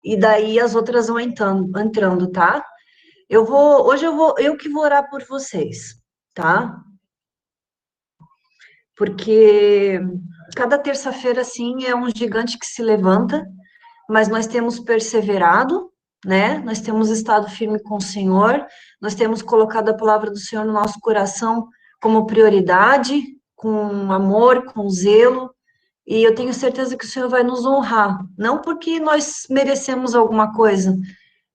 e daí as outras vão entrando, tá? Hoje eu que vou orar por vocês, tá? Porque cada terça-feira, assim, é um gigante que se levanta, mas nós temos perseverado, né? Nós temos estado firme com o Senhor, nós temos colocado a palavra do Senhor no nosso coração como prioridade, com amor, com zelo, e eu tenho certeza que o Senhor vai nos honrar, não porque nós merecemos alguma coisa,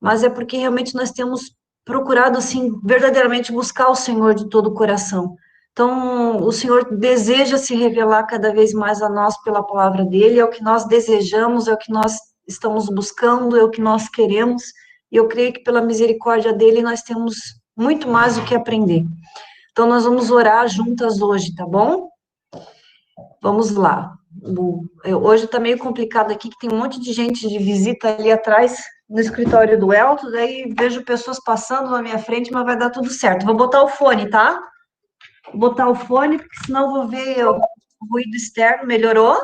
mas é porque realmente nós temos procurado, assim, verdadeiramente buscar o Senhor de todo o coração. Então, o Senhor deseja se revelar cada vez mais a nós pela palavra dele, é o que nós desejamos, é o que nós estamos buscando, é o que nós queremos, e eu creio que pela misericórdia dele nós temos muito mais o que aprender. Então, nós vamos orar juntas hoje, tá bom? Vamos lá. Hoje está meio complicado aqui, que tem um monte de gente de visita ali atrás no escritório do Elton, daí vejo pessoas passando na minha frente, mas vai dar tudo certo. Vou botar o fone, tá? Vou botar o fone, porque senão vou ver o ruído externo. Melhorou?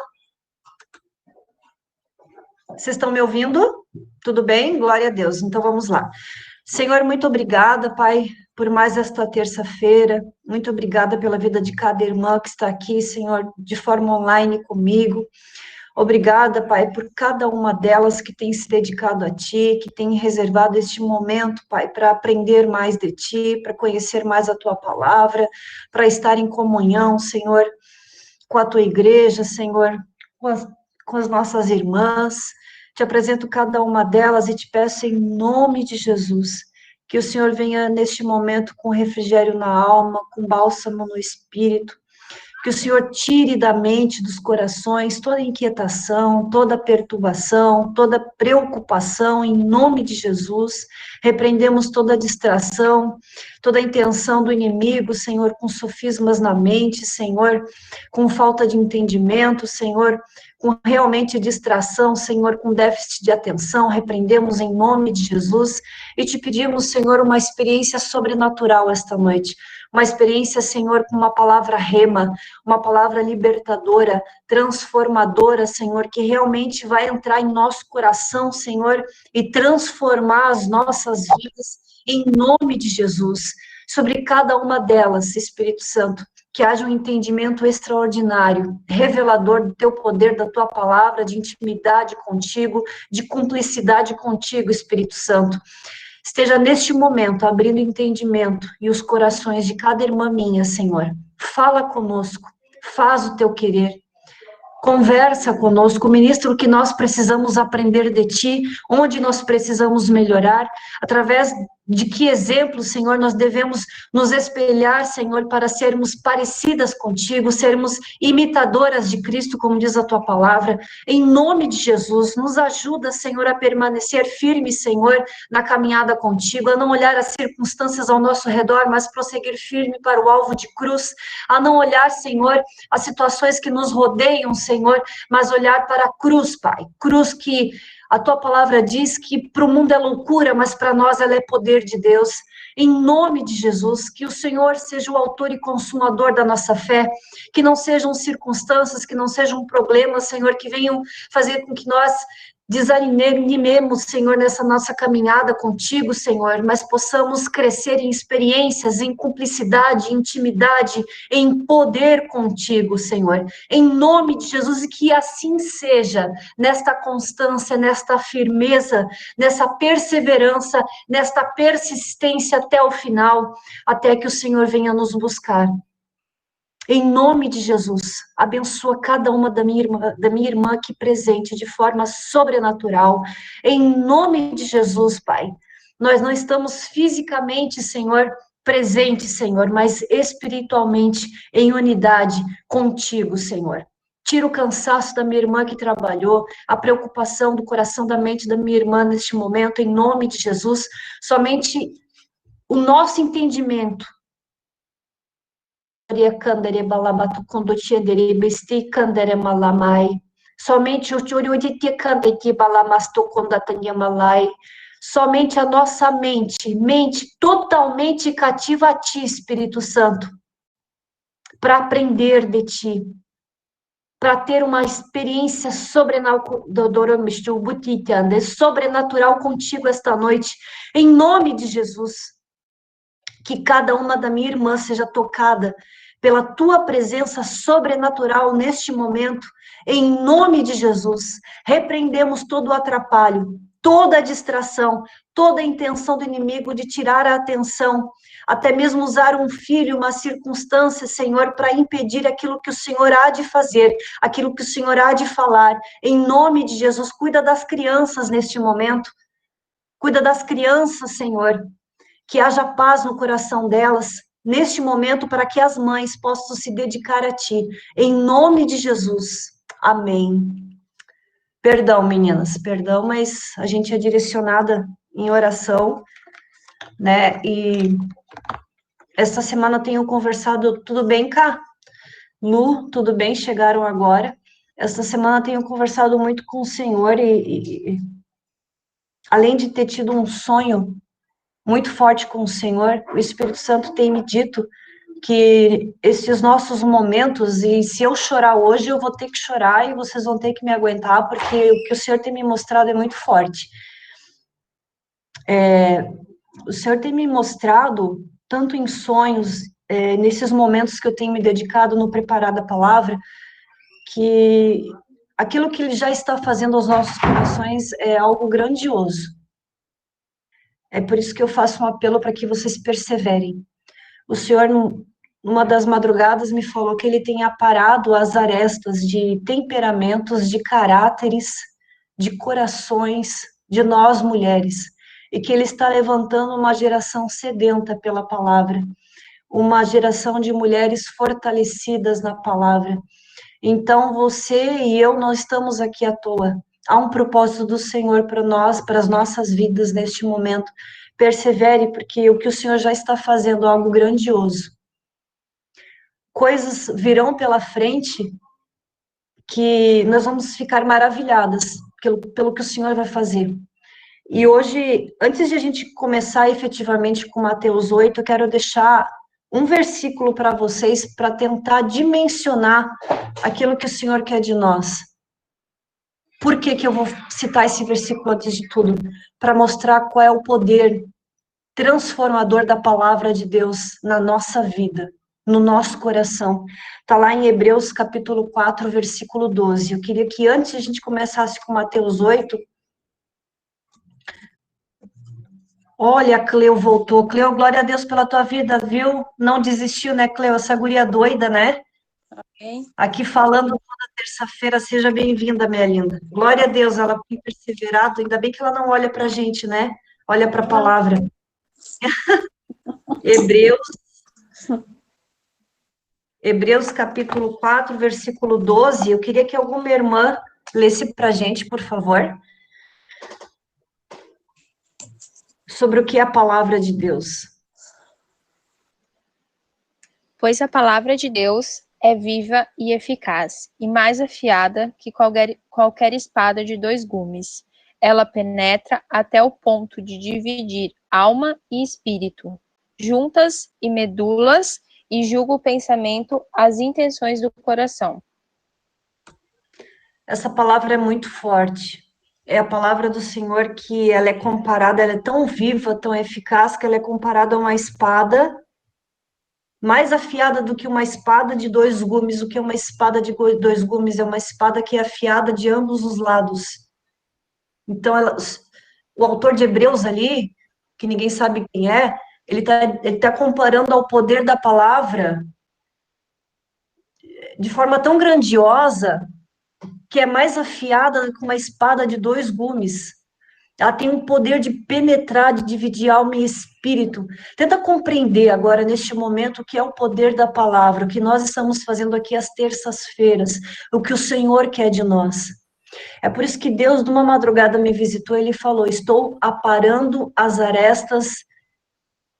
Vocês estão me ouvindo? Tudo bem? Glória a Deus. Então vamos lá. Senhor, muito obrigada, Pai, por mais esta terça-feira. Muito obrigada pela vida de cada irmã que está aqui, Senhor, de forma online comigo. Obrigada, Pai, por cada uma delas que tem se dedicado a Ti, que tem reservado este momento, Pai, para aprender mais de Ti, para conhecer mais a Tua palavra, para estar em comunhão, Senhor, com a Tua igreja, Senhor, com as nossas irmãs. Te apresento cada uma delas e te peço em nome de Jesus, que o Senhor venha neste momento com refrigério na alma, com bálsamo no espírito, que o Senhor tire da mente, dos corações, toda inquietação, toda perturbação, toda preocupação, em nome de Jesus. Repreendemos toda distração, toda intenção do inimigo, Senhor, com sofismas na mente, Senhor, com falta de entendimento, Senhor, com realmente distração, Senhor, com déficit de atenção. Repreendemos em nome de Jesus e te pedimos, Senhor, uma experiência sobrenatural esta noite. Uma experiência, Senhor, com uma palavra rema, uma palavra libertadora, transformadora, Senhor, que realmente vai entrar em nosso coração, Senhor, e transformar as nossas vidas em nome de Jesus. Sobre cada uma delas, Espírito Santo, que haja um entendimento extraordinário, revelador do teu poder, da tua palavra, de intimidade contigo, de cumplicidade contigo, Espírito Santo. Esteja neste momento abrindo entendimento e os corações de cada irmã minha, Senhor. Fala conosco, faz o teu querer. Conversa conosco, ministra o que nós precisamos aprender de ti, onde nós precisamos melhorar, através de que exemplo, Senhor, nós devemos nos espelhar, Senhor, para sermos parecidas contigo, sermos imitadoras de Cristo, como diz a tua palavra. Em nome de Jesus, nos ajuda, Senhor, a permanecer firme, Senhor, na caminhada contigo, a não olhar as circunstâncias ao nosso redor, mas prosseguir firme para o alvo de cruz, a não olhar, Senhor, as situações que nos rodeiam, Senhor, mas olhar para a cruz, Pai, cruz que a tua palavra diz que para o mundo é loucura, mas para nós ela é poder de Deus. Em nome de Jesus, que o Senhor seja o autor e consumador da nossa fé, que não sejam circunstâncias, que não sejam problemas, Senhor, que venham fazer com que nós desanimemos, Senhor, nessa nossa caminhada contigo, Senhor, mas possamos crescer em experiências, em cumplicidade, em intimidade, em poder contigo, Senhor, em nome de Jesus, e que assim seja, nesta constância, nesta firmeza, nessa perseverança, nesta persistência até o final, até que o Senhor venha nos buscar. Em nome de Jesus, abençoa cada uma da minha irmã aqui presente de forma sobrenatural. Em nome de Jesus, Pai. Nós não estamos fisicamente, Senhor, presentes, Senhor, mas espiritualmente em unidade contigo, Senhor. Tira o cansaço da minha irmã que trabalhou, a preocupação do coração, da mente da minha irmã neste momento, em nome de Jesus. Somente o nosso entendimento somente o somente a nossa mente totalmente cativa a ti, Espírito Santo, para aprender de ti, para ter uma experiência sobrenatural contigo esta noite, em nome de Jesus. Que cada uma da minha irmã seja tocada pela tua presença sobrenatural neste momento, em nome de Jesus. Repreendemos todo o atrapalho, toda a distração, toda a intenção do inimigo de tirar a atenção, até mesmo usar um filho, uma circunstância, Senhor, para impedir aquilo que o Senhor há de fazer, aquilo que o Senhor há de falar. Em nome de Jesus, cuida das crianças neste momento. Cuida das crianças, Senhor, que haja paz no coração delas, neste momento, para que as mães possam se dedicar a Ti, em nome de Jesus. Amém. Perdão, meninas, perdão, mas a gente é direcionada em oração, né? E esta semana eu tenho conversado, tudo bem, Cá? Lu, tudo bem? Chegaram agora. Esta semana eu tenho conversado muito com o Senhor e além de ter tido um sonho muito forte com o Senhor, o Espírito Santo tem me dito que esses nossos momentos, e se eu chorar hoje, eu vou ter que chorar e vocês vão ter que me aguentar, porque o que o Senhor tem me mostrado é muito forte. O Senhor tem me mostrado, tanto em sonhos, nesses momentos que eu tenho me dedicado no preparar da palavra, que aquilo que Ele já está fazendo aos nossos corações é algo grandioso. É por isso que eu faço um apelo para que vocês perseverem. O Senhor, numa das madrugadas, me falou que Ele tem aparado as arestas de temperamentos, de caráteres, de corações, de nós mulheres, e que Ele está levantando uma geração sedenta pela palavra, uma geração de mulheres fortalecidas na palavra. Então, você e eu não estamos aqui à toa. Há um propósito do Senhor para nós, para as nossas vidas neste momento. Persevere, porque o que o Senhor já está fazendo é algo grandioso. Coisas virão pela frente que nós vamos ficar maravilhadas pelo que o Senhor vai fazer. E hoje, antes de a gente começar efetivamente com Mateus 8, eu quero deixar um versículo para vocês para tentar dimensionar aquilo que o Senhor quer de nós. Por que que eu vou citar esse versículo antes de tudo? Para mostrar qual é o poder transformador da palavra de Deus na nossa vida, no nosso coração. Está lá em Hebreus capítulo 4, versículo 12. Eu queria que antes a gente começasse com Mateus 8. Olha, a Cleo voltou. Cleo, glória a Deus pela tua vida, viu? Não desistiu, né, Cleo? Essa guria doida, né? Okay. Aqui falando toda terça-feira, seja bem-vinda, minha linda. Glória a Deus, ela tem perseverado, ainda bem que ela não olha para a gente, né? Olha para a palavra. Hebreus capítulo 4, versículo 12. Eu queria que alguma irmã lesse para a gente, por favor, sobre o que é a palavra de Deus. Pois a palavra de Deus é viva e eficaz, e mais afiada que qualquer espada de dois gumes. Ela penetra até o ponto de dividir alma e espírito, juntas e medulas, e julga o pensamento, as intenções do coração. Essa palavra é muito forte. É a palavra do Senhor que ela é comparada, ela é tão viva, tão eficaz, que ela é comparada a uma espada mais afiada do que uma espada de dois gumes. O que é uma espada de dois gumes? É uma espada que é afiada de ambos os lados. Então, o autor de Hebreus ali, que ninguém sabe quem é, ele tá comparando ao poder da palavra de forma tão grandiosa que é mais afiada do que uma espada de dois gumes. Ela tem um poder de penetrar, de dividir alma e espírito. Tenta compreender agora, neste momento, o que é o poder da palavra, o que nós estamos fazendo aqui às terças-feiras, o que o Senhor quer de nós. É por isso que Deus, numa madrugada, me visitou e Ele falou: estou aparando as arestas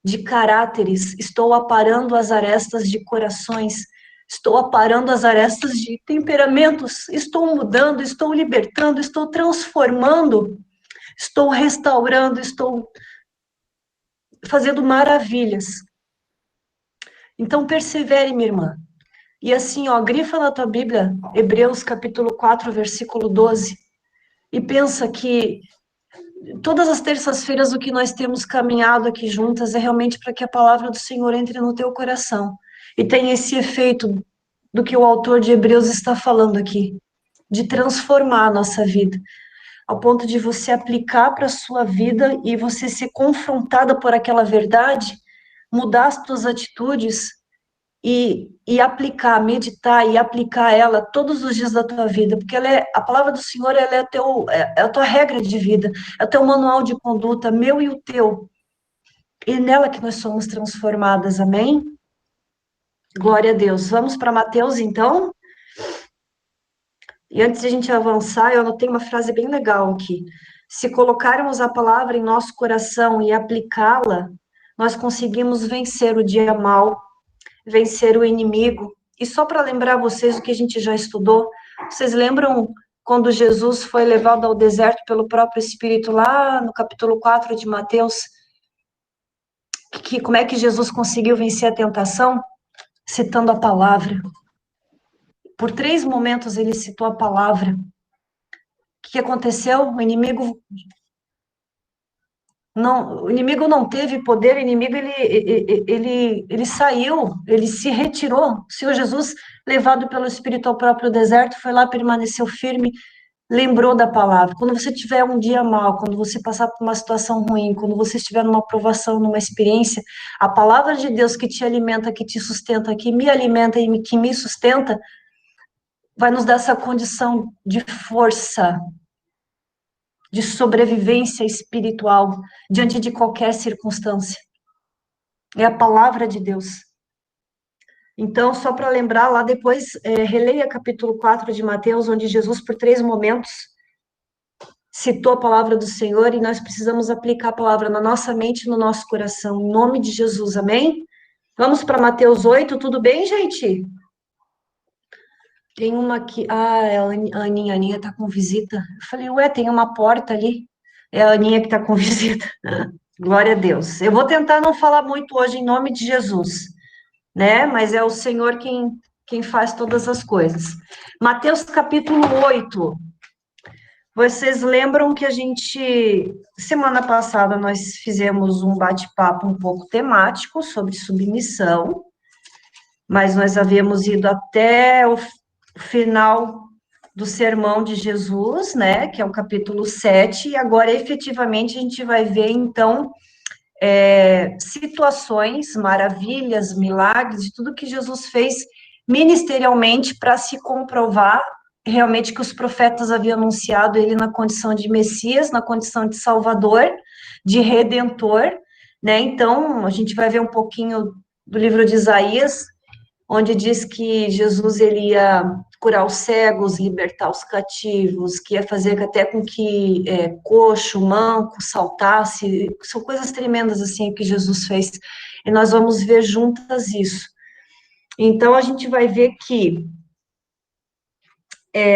de caráteres, estou aparando as arestas de corações, estou aparando as arestas de temperamentos, estou mudando, estou libertando, estou transformando, estou restaurando, estou fazendo maravilhas. Então, persevere, minha irmã. E assim, ó, grifa na tua Bíblia, Hebreus capítulo 4, versículo 12, e pensa que todas as terças-feiras o que nós temos caminhado aqui juntas é realmente para que a palavra do Senhor entre no teu coração e tenha esse efeito do que o autor de Hebreus está falando aqui, de transformar a nossa vida, ao ponto de você aplicar para a sua vida e você ser confrontada por aquela verdade, mudar as tuas atitudes e aplicar, meditar e aplicar ela todos os dias da tua vida, porque ela a palavra do Senhor, ela é a tua regra de vida, é o teu manual de conduta, meu e o teu, e nela que nós somos transformadas, amém? Glória a Deus. Vamos para Mateus, então? E antes de a gente avançar, eu anotei uma frase bem legal aqui. Se colocarmos a palavra em nosso coração e aplicá-la, nós conseguimos vencer o dia mal, vencer o inimigo. E só para lembrar vocês o que a gente já estudou, vocês lembram quando Jesus foi levado ao deserto pelo próprio Espírito, lá no capítulo 4 de Mateus, como é que Jesus conseguiu vencer a tentação? Citando a palavra. Por 3 momentos ele citou a palavra. O que aconteceu? O inimigo não teve poder, o inimigo ele saiu, ele se retirou. O Senhor Jesus, levado pelo Espírito ao próprio deserto, foi lá, permaneceu firme, lembrou da palavra. Quando você tiver um dia mal, quando você passar por uma situação ruim, quando você estiver numa provação, numa experiência, a palavra de Deus que te alimenta, que te sustenta, que me alimenta e que me sustenta, vai nos dar essa condição de força, de sobrevivência espiritual diante de qualquer circunstância. É a palavra de Deus. Então, só para lembrar, lá depois, releia capítulo 4 de Mateus, onde Jesus, por 3 momentos, citou a palavra do Senhor, e nós precisamos aplicar a palavra na nossa mente e no nosso coração, em nome de Jesus, amém? Vamos para Mateus 8, tudo bem, gente? Tem uma aqui, a Aninha tá com visita. Eu falei, ué, tem uma porta ali. É a Aninha que tá com visita. Glória a Deus. Eu vou tentar não falar muito hoje em nome de Jesus, né? Mas é o Senhor quem faz todas as coisas. Mateus capítulo 8. Vocês lembram que semana passada, nós fizemos um bate-papo um pouco temático sobre submissão, mas nós havíamos ido até o final do sermão de Jesus, né, que é o capítulo 7, e agora, efetivamente, a gente vai ver, então, situações, maravilhas, milagres, de tudo que Jesus fez ministerialmente para se comprovar realmente que os profetas haviam anunciado ele na condição de Messias, na condição de Salvador, de Redentor, né? Então, a gente vai ver um pouquinho do livro de Isaías, onde diz que Jesus ele ia curar os cegos, libertar os cativos, que ia fazer até com que coxo, manco saltasse, são coisas tremendas assim que Jesus fez, e nós vamos ver juntas isso. Então, a gente vai ver que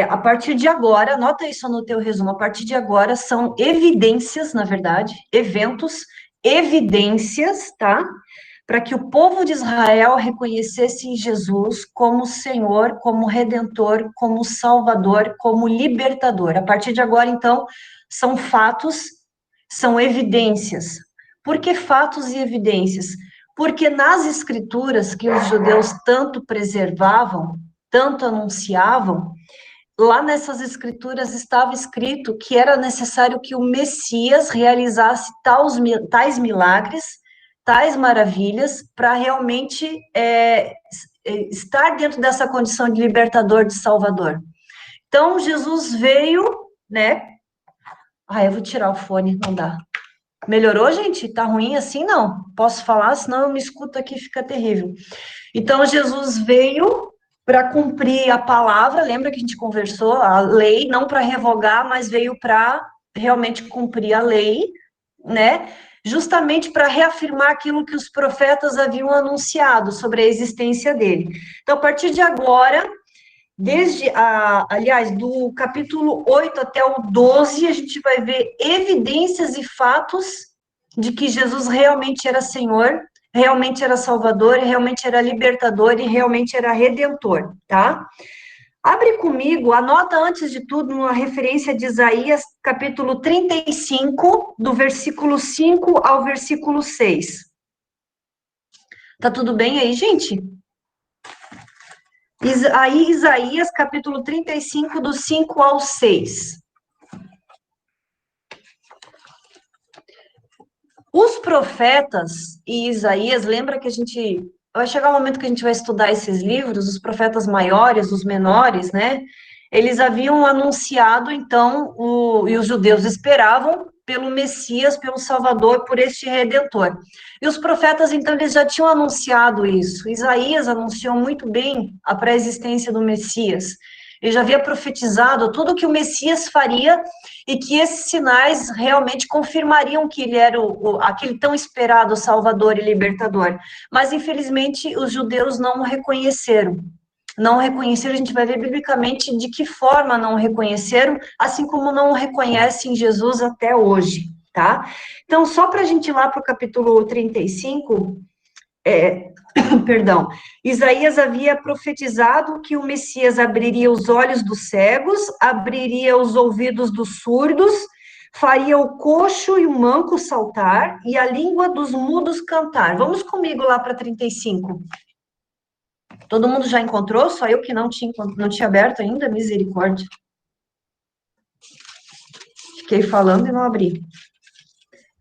a partir de agora, anota isso no teu resumo, a partir de agora são evidências, na verdade, eventos, evidências, tá? Para que o povo de Israel reconhecesse em Jesus como Senhor, como Redentor, como Salvador, como Libertador. A partir de agora, então, são fatos, são evidências. Por que fatos e evidências? Porque nas Escrituras que os judeus tanto preservavam, tanto anunciavam, lá nessas escrituras estava escrito que era necessário que o Messias realizasse tais milagres, tais maravilhas, para realmente estar dentro dessa condição de libertador, de salvador. Então, Jesus veio, né? Eu vou tirar o fone, não dá. Melhorou, gente? Tá ruim assim? Não. Posso falar, senão eu me escuto aqui, fica terrível. Então, Jesus veio para cumprir a palavra, lembra que a gente conversou? A lei, não para revogar, mas veio para realmente cumprir a lei, né? Justamente para reafirmar aquilo que os profetas haviam anunciado sobre a existência dele. Então, a partir de agora, aliás, do capítulo 8 até o 12, a gente vai ver evidências e fatos de que Jesus realmente era Senhor, realmente era salvador, realmente era libertador e realmente era redentor, tá? Abre comigo, anota antes de tudo uma referência de Isaías, capítulo 35, do versículo 5 ao versículo 6. Tá tudo bem aí, gente? Aí, Isaías, capítulo 35, do 5 ao 6. Os profetas e Isaías, lembra que a gente vai chegar um momento que a gente vai estudar esses livros, os profetas maiores, os menores, né? Eles haviam anunciado, então, e os judeus esperavam pelo Messias, pelo Salvador, por este Redentor. E os profetas, então, eles já tinham anunciado isso. Isaías anunciou muito bem a pré-existência do Messias. Ele já havia profetizado tudo o que o Messias faria e que esses sinais realmente confirmariam que ele era aquele tão esperado Salvador e Libertador. Mas, infelizmente, os judeus não o reconheceram. Não o reconheceram, a gente vai ver biblicamente de que forma não o reconheceram, assim como não o reconhecem Jesus até hoje, tá? Então, só para a gente ir lá para o capítulo 35, perdão, Isaías havia profetizado que o Messias abriria os olhos dos cegos, abriria os ouvidos dos surdos, faria o coxo e o manco saltar, e a língua dos mudos cantar. Vamos comigo lá para 35. Todo mundo já encontrou? Só eu que não tinha aberto ainda? Misericórdia. Fiquei falando e não abri.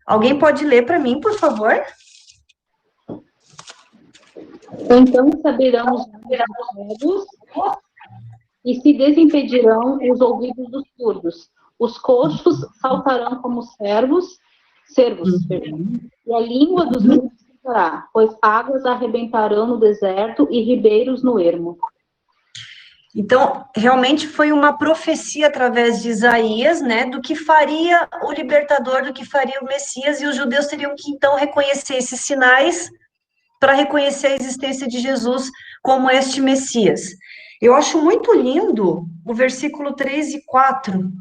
Alguém pode ler para mim, por favor? Então saberão os cegos e se desimpedirão os ouvidos dos surdos. Os coxos saltarão como servos, e a língua dos mudos cantará, pois águas arrebentarão no deserto e ribeiros no ermo. Então, realmente foi uma profecia através de Isaías, né, do que faria o libertador, do que faria o Messias, e os judeus teriam que, então, reconhecer esses sinais para reconhecer a existência de Jesus como este Messias. Eu acho muito lindo o versículo 3 e 4.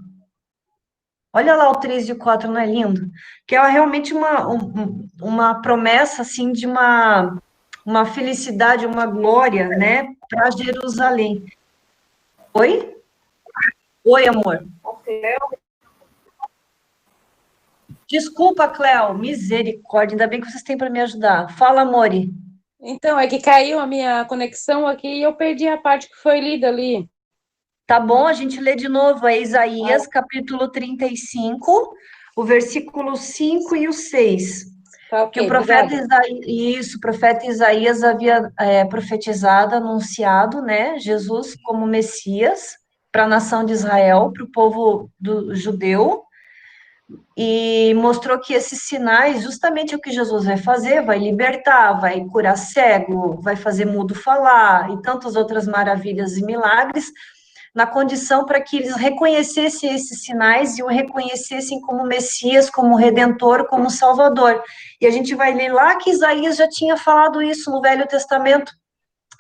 Olha lá o 3 e o 4, não é lindo? Que é realmente uma promessa, assim, de uma felicidade, uma glória, né, para Jerusalém. Oi? Oi, amor. Desculpa, Cléo, misericórdia, ainda bem que vocês têm para me ajudar. Fala, Amore. Então, é que caiu a minha conexão aqui e eu perdi a parte que foi lida ali. Tá bom, a gente lê de novo, é Isaías, capítulo 35, o versículo 5 e o 6. Tá, Que ok, o profeta obrigada. Isaías, o profeta Isaías havia profetizado, anunciado, né, Jesus como Messias para a nação de Israel, para o povo do judeu, e mostrou que esses sinais, justamente o que Jesus vai fazer, vai libertar, vai curar cego, vai fazer mudo falar, e tantas outras maravilhas e milagres, na condição para que eles reconhecessem esses sinais e o reconhecessem como Messias, como Redentor, como Salvador. E a gente vai ler lá que Isaías já tinha falado isso no Velho Testamento,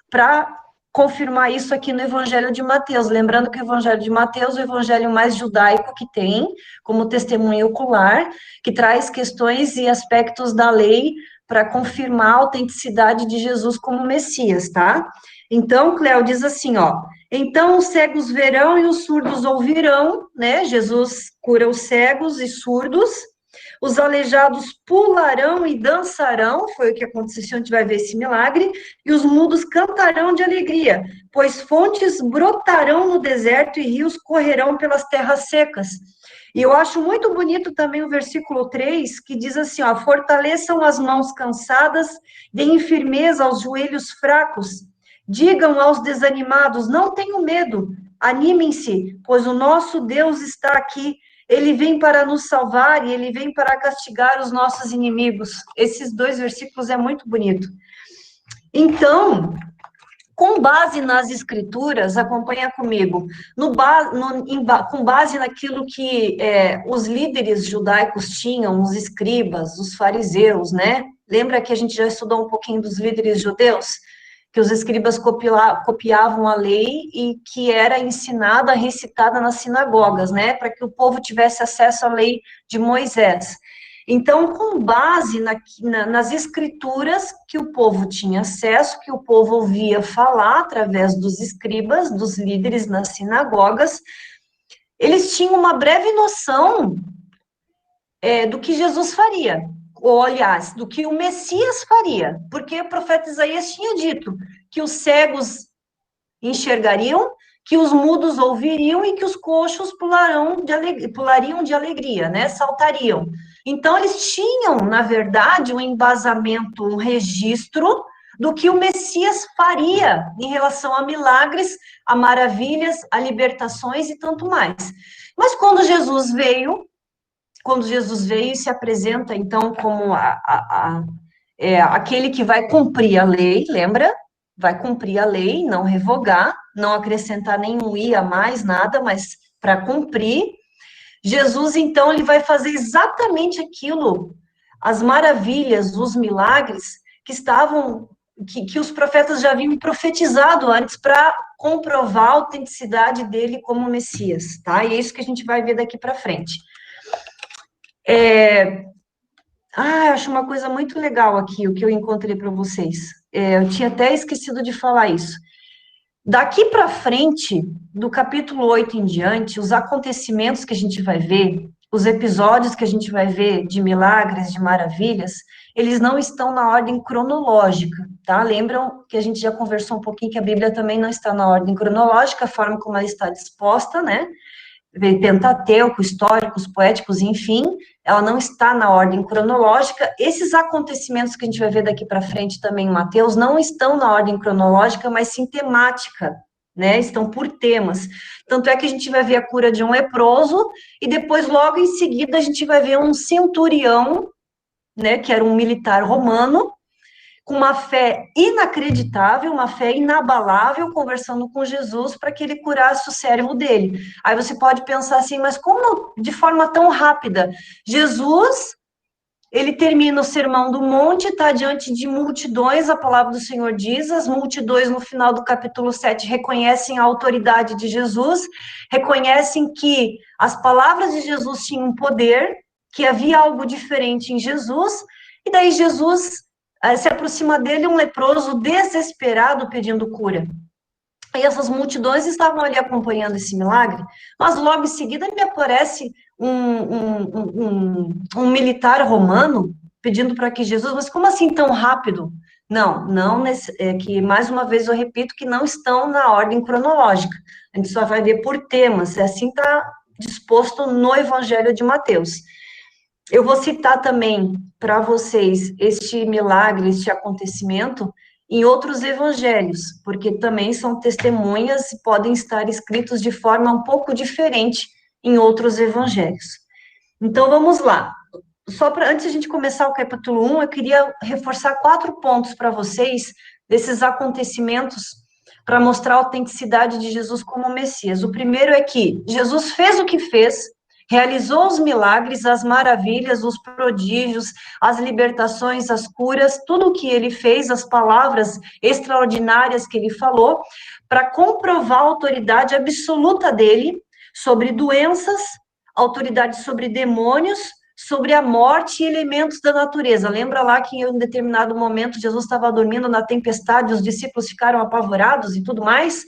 para confirmar isso aqui no Evangelho de Mateus. Lembrando que o Evangelho de Mateus é o evangelho mais judaico que tem, como testemunho ocular, que traz questões e aspectos da lei para confirmar a autenticidade de Jesus como Messias, tá? Então, Cléo diz assim, ó, então os cegos verão e os surdos ouvirão, né? Jesus cura os cegos e surdos, os aleijados pularão e dançarão, foi o que aconteceu, a gente vai ver esse milagre, e os mudos cantarão de alegria, pois fontes brotarão no deserto e rios correrão pelas terras secas. E eu acho muito bonito também o versículo 3, que diz assim, ó, fortaleçam as mãos cansadas, deem firmeza aos joelhos fracos, digam aos desanimados, não tenham medo, animem-se, pois o nosso Deus está aqui, ele vem para nos salvar e ele vem para castigar os nossos inimigos. Esses dois versículos é muito bonito. Então, com base nas escrituras, acompanha comigo, com base naquilo que os líderes judaicos tinham, os escribas, os fariseus, né? Lembra que a gente já estudou um pouquinho dos líderes judeus? Que os escribas copiavam a lei e que era ensinada, recitada nas sinagogas, né, para que o povo tivesse acesso à lei de Moisés. Então, com base nas escrituras que o povo tinha acesso, que o povo ouvia falar através dos escribas, dos líderes nas sinagogas, eles tinham uma breve noção do que Jesus faria, ou, aliás, do que o Messias faria, porque o profeta Isaías tinha dito que os cegos enxergariam, que os mudos ouviriam e que os coxos pulariam de alegria, né? Saltariam. Então, eles tinham, na verdade, um embasamento, um registro do que o Messias faria em relação a milagres, a maravilhas, a libertações e tanto mais. Mas quando Jesus veio e se apresenta, então, como aquele que vai cumprir a lei, lembra? Vai cumprir a lei, não revogar, não acrescentar nenhum i a mais, nada, mas para cumprir. Jesus, então, ele vai fazer exatamente aquilo, as maravilhas, os milagres que os profetas já haviam profetizado antes para comprovar a autenticidade dele como Messias, tá? E é isso que a gente vai ver daqui para frente. Eu acho uma coisa muito legal aqui, o que eu encontrei para vocês. Eu tinha até esquecido de falar isso. Daqui para frente, do capítulo 8 em diante, os acontecimentos que a gente vai ver, os episódios que a gente vai ver de milagres, de maravilhas, eles não estão na ordem cronológica, tá? Lembram que a gente já conversou um pouquinho que a Bíblia também não está na ordem cronológica, a forma como ela está disposta, né? Pentateuco, históricos, poéticos, enfim, ela não está na ordem cronológica. Esses acontecimentos que a gente vai ver daqui para frente também em Mateus não estão na ordem cronológica, mas sim temática, né? Estão por temas. Tanto é que a gente vai ver a cura de um leproso e depois, logo em seguida, a gente vai ver um centurião, né, que era um militar romano, com uma fé inacreditável, uma fé inabalável, conversando com Jesus para que ele curasse o servo dele. Aí você pode pensar assim, mas como de forma tão rápida? Jesus, ele termina o Sermão do Monte, está diante de multidões, a palavra do Senhor diz, as multidões no final do capítulo 7 reconhecem a autoridade de Jesus, reconhecem que as palavras de Jesus tinham poder, que havia algo diferente em Jesus, e daí Jesus se aproxima dele um leproso desesperado pedindo cura. E essas multidões estavam ali acompanhando esse milagre, mas logo em seguida me aparece um militar romano pedindo para que Jesus, mas como assim tão rápido? Não, que mais uma vez eu repito que não estão na ordem cronológica, a gente só vai ver por temas, assim está disposto no Evangelho de Mateus. Eu vou citar também para vocês este milagre, este acontecimento, em outros evangelhos, porque também são testemunhas e podem estar escritos de forma um pouco diferente em outros evangelhos. Então, vamos lá. Antes de a gente começar o capítulo 1, eu queria reforçar 4 pontos para vocês, desses acontecimentos, para mostrar a autenticidade de Jesus como Messias. O primeiro é que Jesus fez o que fez, realizou os milagres, as maravilhas, os prodígios, as libertações, as curas, tudo o que ele fez, as palavras extraordinárias que ele falou, para comprovar a autoridade absoluta dele sobre doenças, autoridade sobre demônios, sobre a morte e elementos da natureza. Lembra lá que em um determinado momento Jesus estava dormindo na tempestade, os discípulos ficaram apavorados e tudo mais?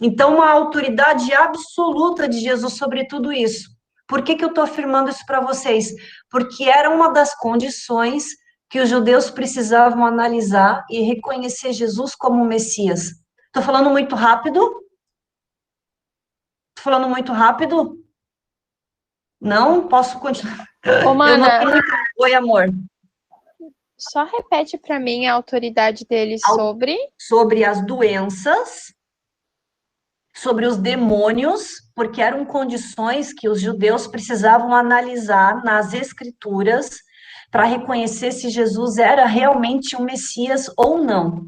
Então, uma autoridade absoluta de Jesus sobre tudo isso. Por que eu estou afirmando isso para vocês? Porque era uma das condições que os judeus precisavam analisar e reconhecer Jesus como Messias. Estou falando muito rápido? Estou falando muito rápido? Não? Posso continuar? Ô, mana, Oi, amor. Só repete para mim a autoridade dele sobre... Sobre as doenças, sobre os demônios, porque eram condições que os judeus precisavam analisar nas escrituras para reconhecer se Jesus era realmente o Messias ou não.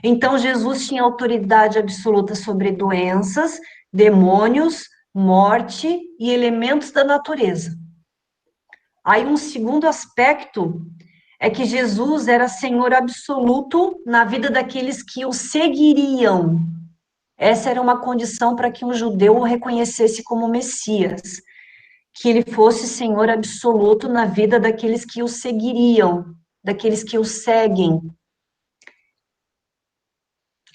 Então, Jesus tinha autoridade absoluta sobre doenças, demônios, morte e elementos da natureza. Aí, um segundo aspecto é que Jesus era Senhor absoluto na vida daqueles que o seguiriam. Essa era uma condição para que um judeu o reconhecesse como Messias. que ele fosse Senhor absoluto na vida daqueles que o seguiriam, daqueles que o seguem.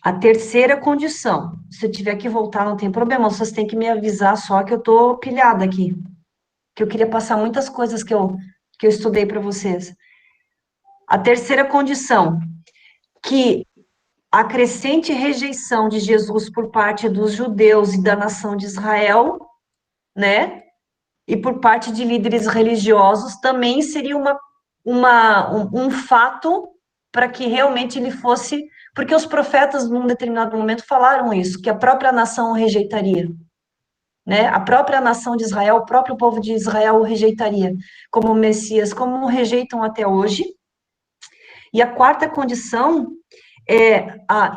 A terceira condição, se eu tiver que voltar, não tem problema, vocês têm que me avisar só que eu tô pilhada aqui, que eu queria passar muitas coisas que eu estudei para vocês. A terceira condição, que a crescente rejeição de Jesus por parte dos judeus e da nação de Israel, né, e por parte de líderes religiosos, também seria um fato para que realmente ele fosse, porque os profetas, num determinado momento, falaram isso, que a própria nação o rejeitaria, né, a própria nação de Israel, o próprio povo de Israel o rejeitaria como Messias, como o rejeitam até hoje. E a quarta condição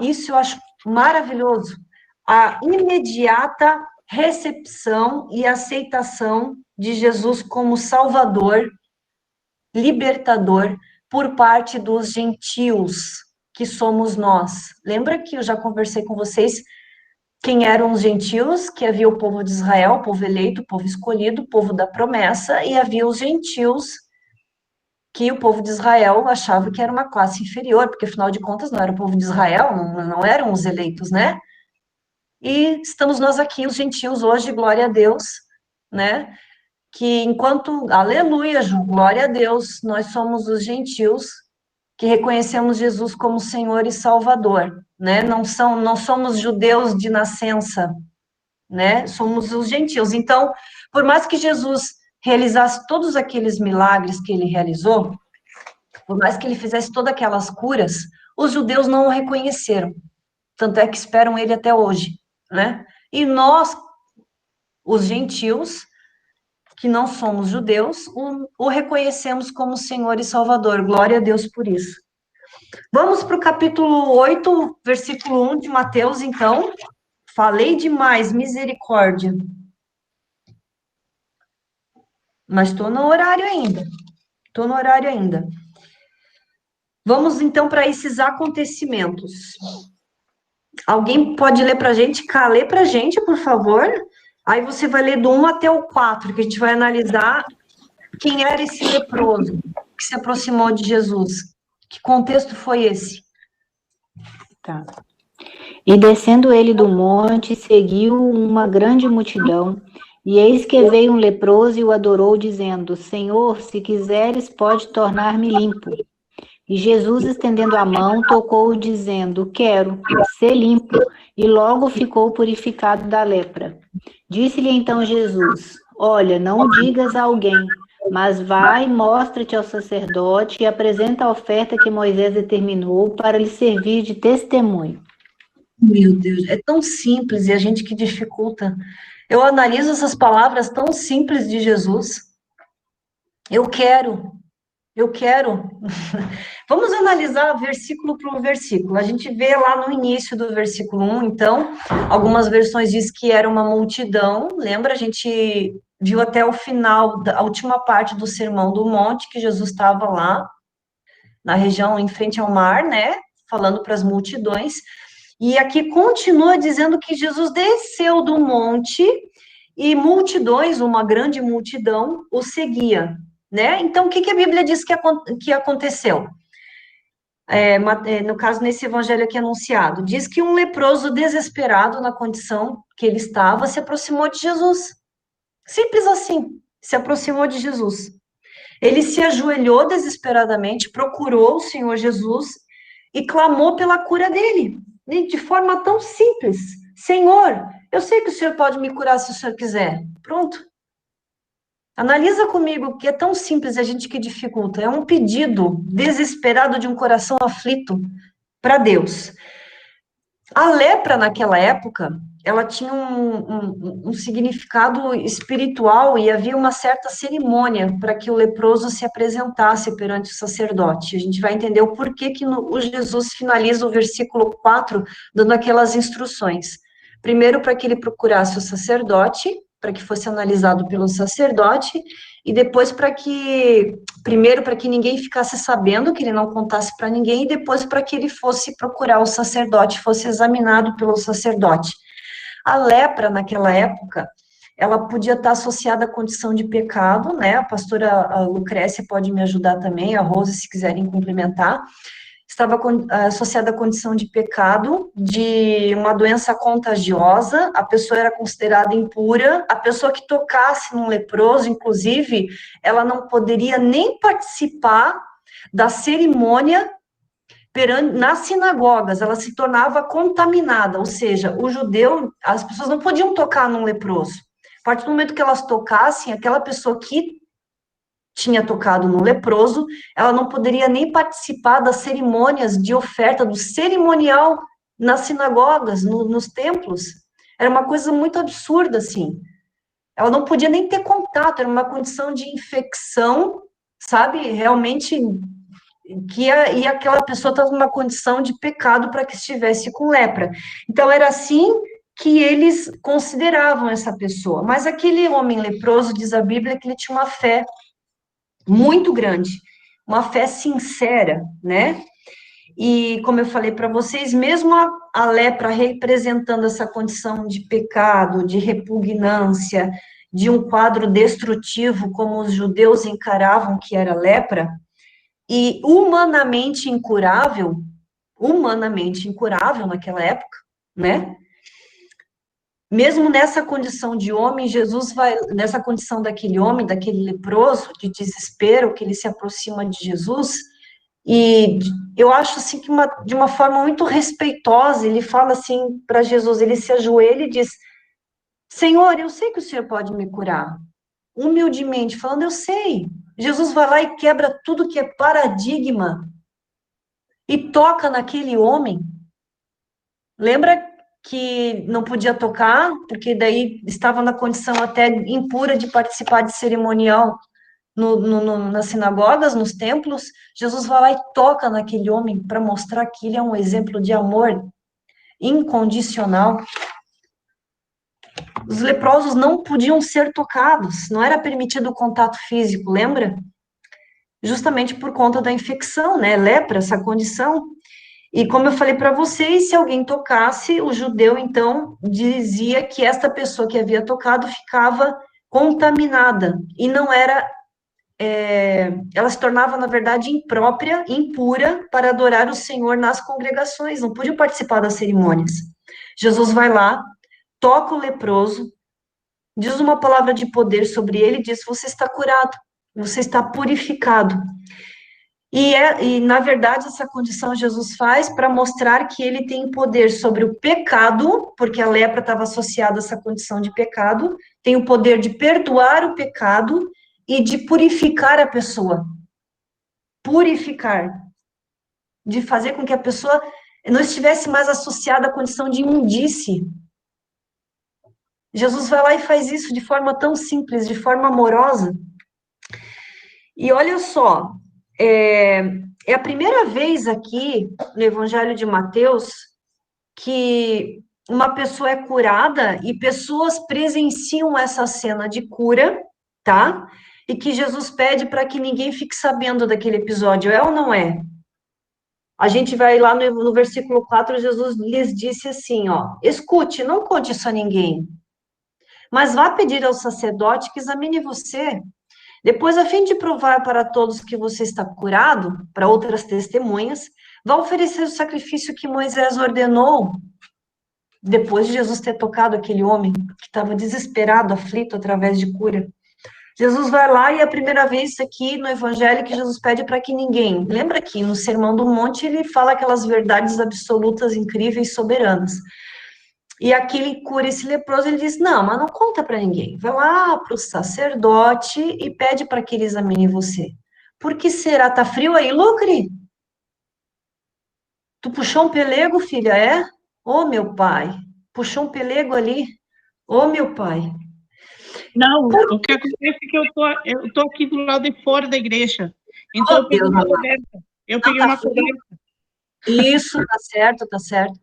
isso eu acho maravilhoso, a imediata recepção e aceitação de Jesus como Salvador, libertador, por parte dos gentios, que somos nós. Lembra que eu já conversei com vocês quem eram os gentios? Que havia o povo de Israel, o povo eleito, o povo escolhido, o povo da promessa, e havia os gentios, que o povo de Israel achava que era uma classe inferior, porque afinal de contas não era o povo de Israel, não eram os eleitos, né? E estamos nós aqui, os gentios, hoje, glória a Deus, né? Que enquanto, aleluia, Ju, glória a Deus, nós somos os gentios que reconhecemos Jesus como Senhor e Salvador, né? Não somos judeus de nascença, né? Somos os gentios. Então, por mais que Jesus realizasse todos aqueles milagres que ele realizou, por mais que ele fizesse todas aquelas curas, os judeus não o reconheceram. Tanto é que esperam ele até hoje, né? E nós, os gentios, que não somos judeus, o reconhecemos como Senhor e Salvador. Glória a Deus por isso. Vamos para o capítulo 8, versículo 1 de Mateus, então. Falei demais, misericórdia. Mas estou no horário ainda. Estou no horário ainda. Vamos, então, para esses acontecimentos. Alguém pode ler para a gente? Lê para a gente, por favor. Aí você vai ler do 1 até o 4, que a gente vai analisar quem era esse leproso que se aproximou de Jesus. Que contexto foi esse? Tá. E descendo ele do monte, seguiu uma grande multidão, e eis que veio um leproso e o adorou, dizendo: Senhor, se quiseres, pode tornar-me limpo. E Jesus, estendendo a mão, tocou-o, dizendo: Quero, ser limpo. E logo ficou purificado da lepra. Disse-lhe então Jesus: Olha, não o digas a alguém, mas vai, mostra-te ao sacerdote e apresenta a oferta que Moisés determinou para lhe servir de testemunho. Meu Deus, é tão simples e a gente que dificulta. Eu analiso essas palavras tão simples de Jesus. Eu quero. Vamos analisar versículo por versículo. A gente vê lá no início do versículo 1, então, algumas versões diz que era uma multidão. Lembra? A gente viu até o final, a última parte do Sermão do Monte, que Jesus estava lá, na região em frente ao mar, né? Falando para as multidões. E aqui continua dizendo que Jesus desceu do monte e multidões, uma grande multidão, o seguia, né? Então, o que a Bíblia diz que aconteceu? No caso, nesse evangelho aqui anunciado, diz que um leproso desesperado na condição que ele estava se aproximou de Jesus. Simples assim, se aproximou de Jesus. Ele se ajoelhou desesperadamente, procurou o Senhor Jesus e clamou pela cura dele, de forma tão simples. Senhor, eu sei que o Senhor pode me curar se o Senhor quiser. Pronto. Analisa comigo, que é tão simples, a gente que dificulta. É um pedido desesperado de um coração aflito para Deus. A lepra, naquela época, ela tinha um significado espiritual e havia uma certa cerimônia para que o leproso se apresentasse perante o sacerdote. A gente vai entender o porquê que o Jesus finaliza o versículo 4, dando aquelas instruções. Primeiro, para que ele procurasse o sacerdote, para que fosse analisado pelo sacerdote, e depois primeiro para que ninguém ficasse sabendo, que ele não contasse para ninguém, e depois para que ele fosse procurar o sacerdote, fosse examinado pelo sacerdote. A lepra, naquela época, ela podia estar associada à condição de pecado, né? A pastora a Lucrécia pode me ajudar também, a Rose, se quiserem complementar. Estava associada à condição de pecado, de uma doença contagiosa, a pessoa era considerada impura, a pessoa que tocasse num leproso, inclusive, ela não poderia nem participar da cerimônia nas sinagogas, ela se tornava contaminada, ou seja, o judeu, as pessoas não podiam tocar num leproso. A partir do momento que elas tocassem, aquela pessoa que tinha tocado no leproso, ela não poderia nem participar das cerimônias de oferta, do cerimonial nas sinagogas, nos templos. Era uma coisa muito absurda, assim. Ela não podia nem ter contato, era uma condição de infecção, sabe? Realmente, e aquela pessoa estava numa condição de pecado para que estivesse com lepra. Então, era assim que eles consideravam essa pessoa. Mas aquele homem leproso, diz a Bíblia, que ele tinha uma fé muito grande, uma fé sincera, né? E, como eu falei para vocês, mesmo a lepra representando essa condição de pecado, de repugnância, de um quadro destrutivo, como os judeus encaravam que era lepra, e humanamente incurável naquela época, né? Mesmo nessa condição de homem, Jesus vai, nessa condição daquele homem, daquele leproso, de desespero, que ele se aproxima de Jesus, e eu acho assim que de uma forma muito respeitosa, ele fala assim para Jesus, ele se ajoelha e diz: Senhor, eu sei que o Senhor pode me curar. Humildemente falando, eu sei. Jesus vai lá e quebra tudo que é paradigma e toca naquele homem. Lembra que não podia tocar, porque daí estava na condição até impura de participar de cerimonial nas sinagogas, nos templos. Jesus vai lá e toca naquele homem para mostrar que ele é um exemplo de amor incondicional. Os leprosos não podiam ser tocados, não era permitido o contato físico, lembra? Justamente por conta da infecção, né? Lepra, essa condição. E como eu falei para vocês, se alguém tocasse, o judeu, então, dizia que esta pessoa que havia tocado ficava contaminada, e não era, ela se tornava, na verdade, imprópria, impura, para adorar o Senhor nas congregações, não podia participar das cerimônias. Jesus vai lá, toca o leproso, diz uma palavra de poder sobre ele, e diz: você está curado, você está purificado. E, na verdade, essa condição Jesus faz para mostrar que ele tem poder sobre o pecado, porque a lepra estava associada a essa condição de pecado, tem o poder de perdoar o pecado e de purificar a pessoa. Purificar. De fazer com que a pessoa não estivesse mais associada à condição de imundície. Jesus vai lá e faz isso de forma tão simples, de forma amorosa. E olha só, é a primeira vez aqui no Evangelho de Mateus que uma pessoa é curada e pessoas presenciam essa cena de cura, tá? E que Jesus pede para que ninguém fique sabendo daquele episódio, é ou não é? A gente vai lá no versículo 4, Jesus lhes disse assim, ó: escute, não conte isso a ninguém, mas vá pedir ao sacerdote que examine você. Depois, a fim de provar para todos que você está curado, para outras testemunhas, vá oferecer o sacrifício que Moisés ordenou, depois de Jesus ter tocado aquele homem que estava desesperado, aflito, através de cura. Jesus vai lá e é a primeira vez aqui no Evangelho que Jesus pede para que ninguém... Lembra que no Sermão do Monte ele fala aquelas verdades absolutas, incríveis, soberanas. E aqui ele cura esse leproso, ele diz: não, mas não conta para ninguém. Vai lá para o sacerdote e pede para que ele examine você. Por que será? Tá frio aí, Lucre? Tu puxou um pelego, filha, é? Ô, meu pai, puxou um pelego ali. Ô, meu pai. Não, o que acontece é que eu tô aqui do lado de fora da igreja. Então, eu peguei uma coberta. Isso, tá certo, tá certo.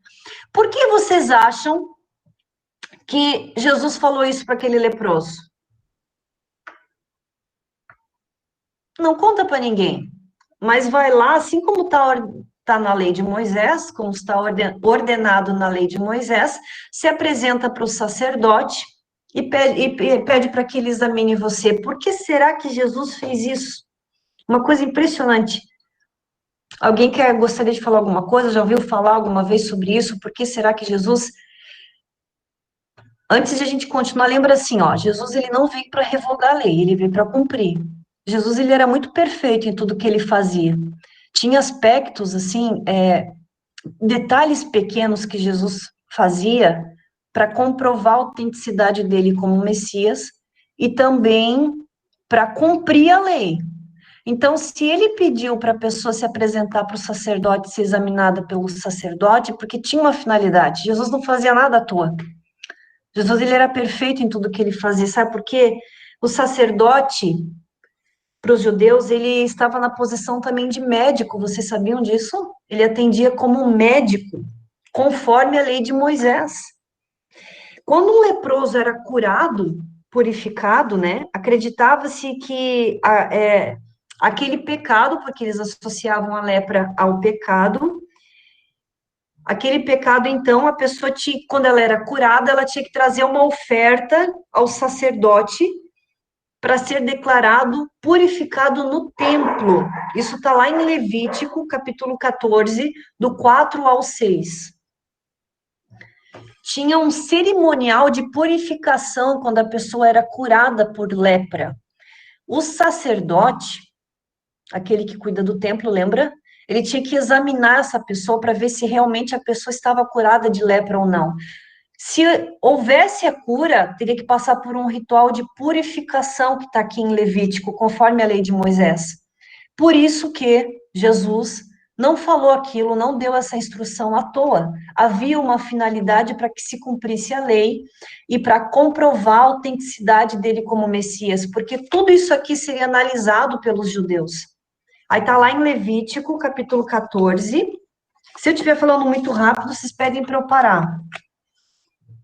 Por que vocês acham que Jesus falou isso para aquele leproso? Não conta para ninguém, mas vai lá, assim como está na lei de Moisés, como está ordenado na lei de Moisés, se apresenta para o sacerdote e pede para que ele examine você. Por que será que Jesus fez isso? Uma coisa impressionante. Alguém gostaria de falar alguma coisa? Já ouviu falar alguma vez sobre isso? Por que será que Jesus... Antes de a gente continuar, lembra assim, ó, Jesus ele não veio para revogar a lei, ele veio para cumprir. Jesus ele era muito perfeito em tudo que ele fazia. Tinha aspectos, assim, detalhes pequenos que Jesus fazia para comprovar a autenticidade dele como Messias e também para cumprir a lei. Então, se ele pediu para a pessoa se apresentar para o sacerdote, ser examinada pelo sacerdote, porque tinha uma finalidade. Jesus não fazia nada à toa. Jesus ele era perfeito em tudo que ele fazia. Sabe por quê? O sacerdote, para os judeus, ele estava na posição também de médico. Vocês sabiam disso? Ele atendia como um médico, conforme a lei de Moisés. Quando um leproso era curado, purificado, né, acreditava-se que aquele pecado, porque eles associavam a lepra ao pecado, aquele pecado, então, a pessoa tinha, quando ela era curada, ela tinha que trazer uma oferta ao sacerdote para ser declarado purificado no templo. Isso está lá em Levítico, capítulo 14, do 4 ao 6. Tinha um cerimonial de purificação quando a pessoa era curada por lepra. O sacerdote, aquele que cuida do templo, lembra? Ele tinha que examinar essa pessoa para ver se realmente a pessoa estava curada de lepra ou não. Se houvesse a cura, teria que passar por um ritual de purificação que está aqui em Levítico, conforme a lei de Moisés. Por isso que Jesus não falou aquilo, não deu essa instrução à toa. Havia uma finalidade para que se cumprisse a lei e para comprovar a autenticidade dele como Messias, porque tudo isso aqui seria analisado pelos judeus. Aí está lá em Levítico, capítulo 14. Se eu estiver falando muito rápido, vocês pedem para eu parar.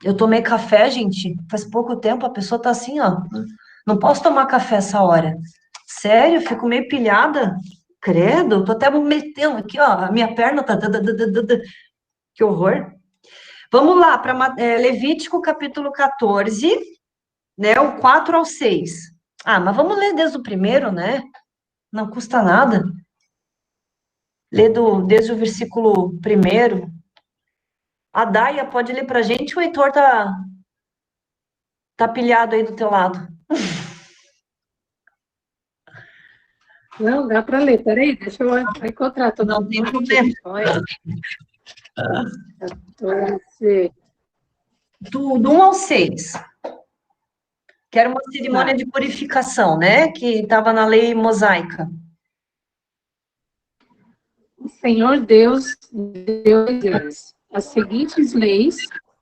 Eu tomei café, gente, faz pouco tempo, a pessoa tá assim, ó. Não posso tomar café essa hora. Sério, fico meio pilhada. Credo, tô até metendo aqui, ó. A minha perna tá. Que horror. Vamos lá, para Levítico capítulo 14, né? O 4 ao 6. Ah, mas vamos ler desde o primeiro, né? Não custa nada. Lê desde o versículo 1. A Daia pode ler pra gente, o Heitor tá pilhado aí do teu lado. Não, dá para ler. Peraí, deixa eu encontrar. Tô Não tem problema. 14. Do 1 ao 6. Que era uma cerimônia de purificação, né? Que estava na lei mosaica. O Senhor Deus deu as seguintes leis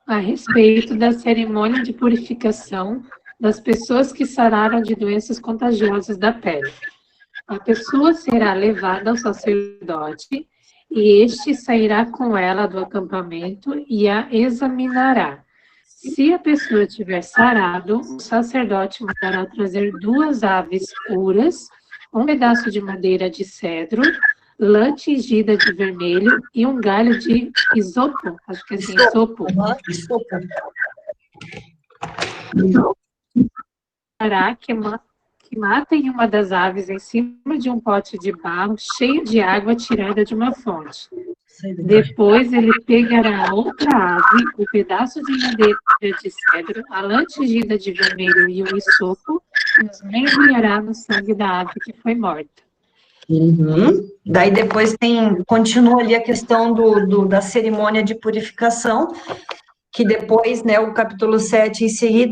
a respeito da cerimônia de purificação das pessoas que sararam de doenças contagiosas da pele. A pessoa será levada ao sacerdote e este sairá com ela do acampamento e a examinará. Se a pessoa tiver sarado, o sacerdote mandará trazer 2 aves puras, um pedaço de madeira de cedro, lã tingida de vermelho e um galho de isopo, acho que é assim, isopo. Fará que matem uma das aves em cima de um pote de barro cheio de água tirada de uma fonte. Depois ele pegará outra ave, o pedaço de madeira de cedro, a lã tingida de vermelho e o isopo, e os mergulhará no sangue da ave que foi morta. Uhum. Daí depois continua ali a questão da cerimônia de purificação, que depois, né, o capítulo 7,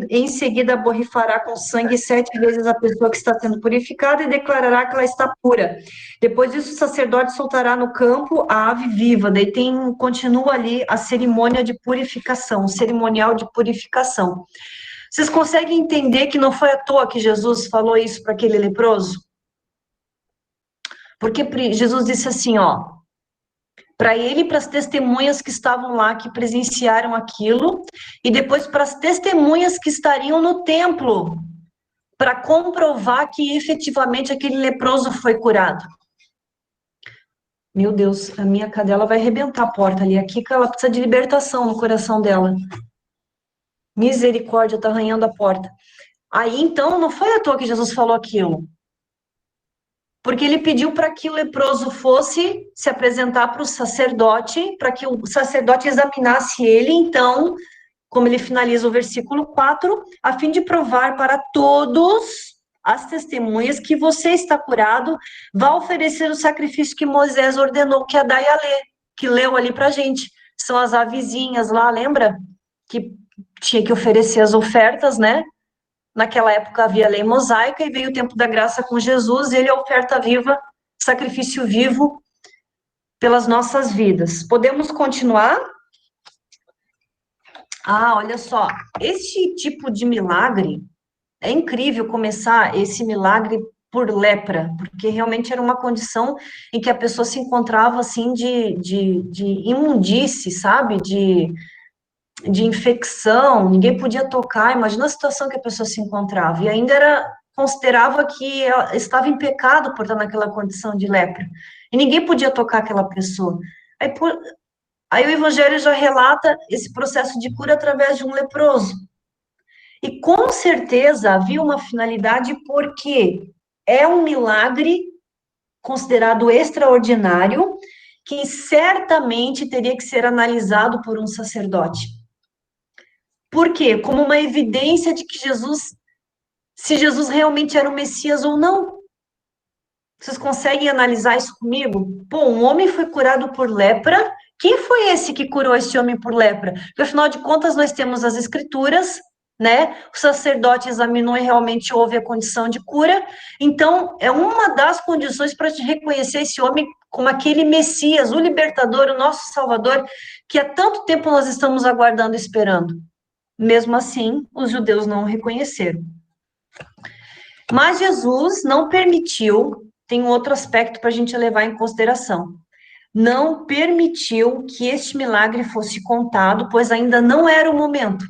em seguida borrifará com sangue 7 vezes a pessoa que está sendo purificada e declarará que ela está pura. Depois disso, o sacerdote soltará no campo a ave viva. Daí continua ali a cerimônia de purificação, o cerimonial de purificação. Vocês conseguem entender que não foi à toa que Jesus falou isso para aquele leproso? Porque Jesus disse assim, ó, para ele e para as testemunhas que estavam lá, que presenciaram aquilo, e depois para as testemunhas que estariam no templo, para comprovar que efetivamente aquele leproso foi curado. Meu Deus, a minha cadela vai arrebentar a porta ali, aqui que ela precisa de libertação no coração dela. Misericórdia, está arranhando a porta. Aí, então, não foi à toa que Jesus falou aquilo. Porque ele pediu para que o leproso fosse se apresentar para o sacerdote, para que o sacerdote examinasse ele, então, como ele finaliza o versículo 4, a fim de provar para todos as testemunhas que você está curado, vá oferecer o sacrifício que Moisés ordenou que a Daia lê, que leu ali para a gente. São as avezinhas lá, lembra? Que tinha que oferecer as ofertas, né? Naquela época havia a lei mosaica e veio o tempo da graça com Jesus, ele é a oferta viva, sacrifício vivo pelas nossas vidas. Podemos continuar? Ah, olha só, esse tipo de milagre, é incrível começar esse milagre por lepra, porque realmente era uma condição em que a pessoa se encontrava, assim, de imundície, sabe? De infecção, ninguém podia tocar, imagina a situação que a pessoa se encontrava, e ainda considerava que ela estava em pecado por estar naquela condição de lepra, e ninguém podia tocar aquela pessoa. Aí o Evangelho já relata esse processo de cura através de um leproso, e com certeza havia uma finalidade, porque é um milagre considerado extraordinário, que certamente teria que ser analisado por um sacerdote. Por quê? Como uma evidência de que se Jesus realmente era o Messias ou não. Vocês conseguem analisar isso comigo? Pô, um homem foi curado por lepra. Quem foi esse que curou esse homem por lepra? Porque, afinal de contas, nós temos as escrituras, né? O sacerdote examinou e realmente houve a condição de cura. Então, é uma das condições para te reconhecer esse homem como aquele Messias, o libertador, o nosso Salvador, que há tanto tempo nós estamos aguardando e esperando. Mesmo assim, os judeus não o reconheceram. Mas Jesus não permitiu, tem um outro aspecto para a gente levar em consideração, não permitiu que este milagre fosse contado, pois ainda não era o momento.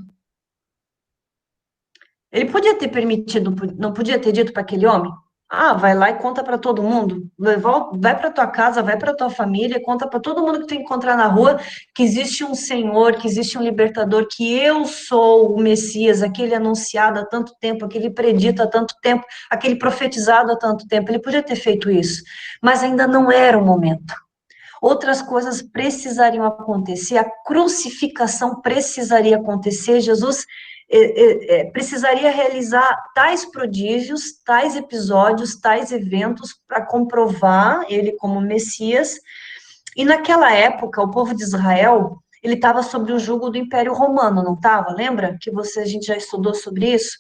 Ele podia ter permitido, não podia ter dito para aquele homem, vai lá e conta para todo mundo, vai para tua casa, vai para tua família, conta para todo mundo que tu encontrar na rua que existe um Senhor, que existe um libertador, que eu sou o Messias, aquele anunciado há tanto tempo, aquele predito há tanto tempo, aquele profetizado há tanto tempo. Ele podia ter feito isso, mas ainda não era o momento. Outras coisas precisariam acontecer, a crucificação precisaria acontecer, Jesus precisaria realizar tais prodígios, tais episódios, tais eventos para comprovar ele como Messias. E naquela época, o povo de Israel, ele estava sob o jugo do Império Romano, não estava? Lembra que a gente já estudou sobre isso?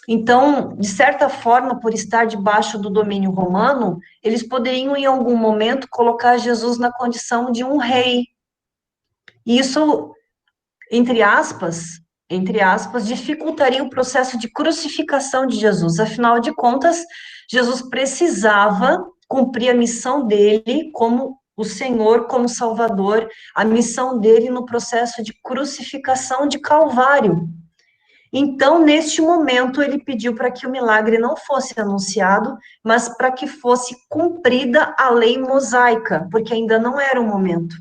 Então, de certa forma, por estar debaixo do domínio romano, eles poderiam, em algum momento, colocar Jesus na condição de um rei. Isso, entre aspas, dificultaria o processo de crucificação de Jesus. Afinal de contas, Jesus precisava cumprir a missão dele como o Senhor, como Salvador, a missão dele no processo de crucificação de Calvário. Então, neste momento, ele pediu para que o milagre não fosse anunciado, mas para que fosse cumprida a lei mosaica, porque ainda não era o momento.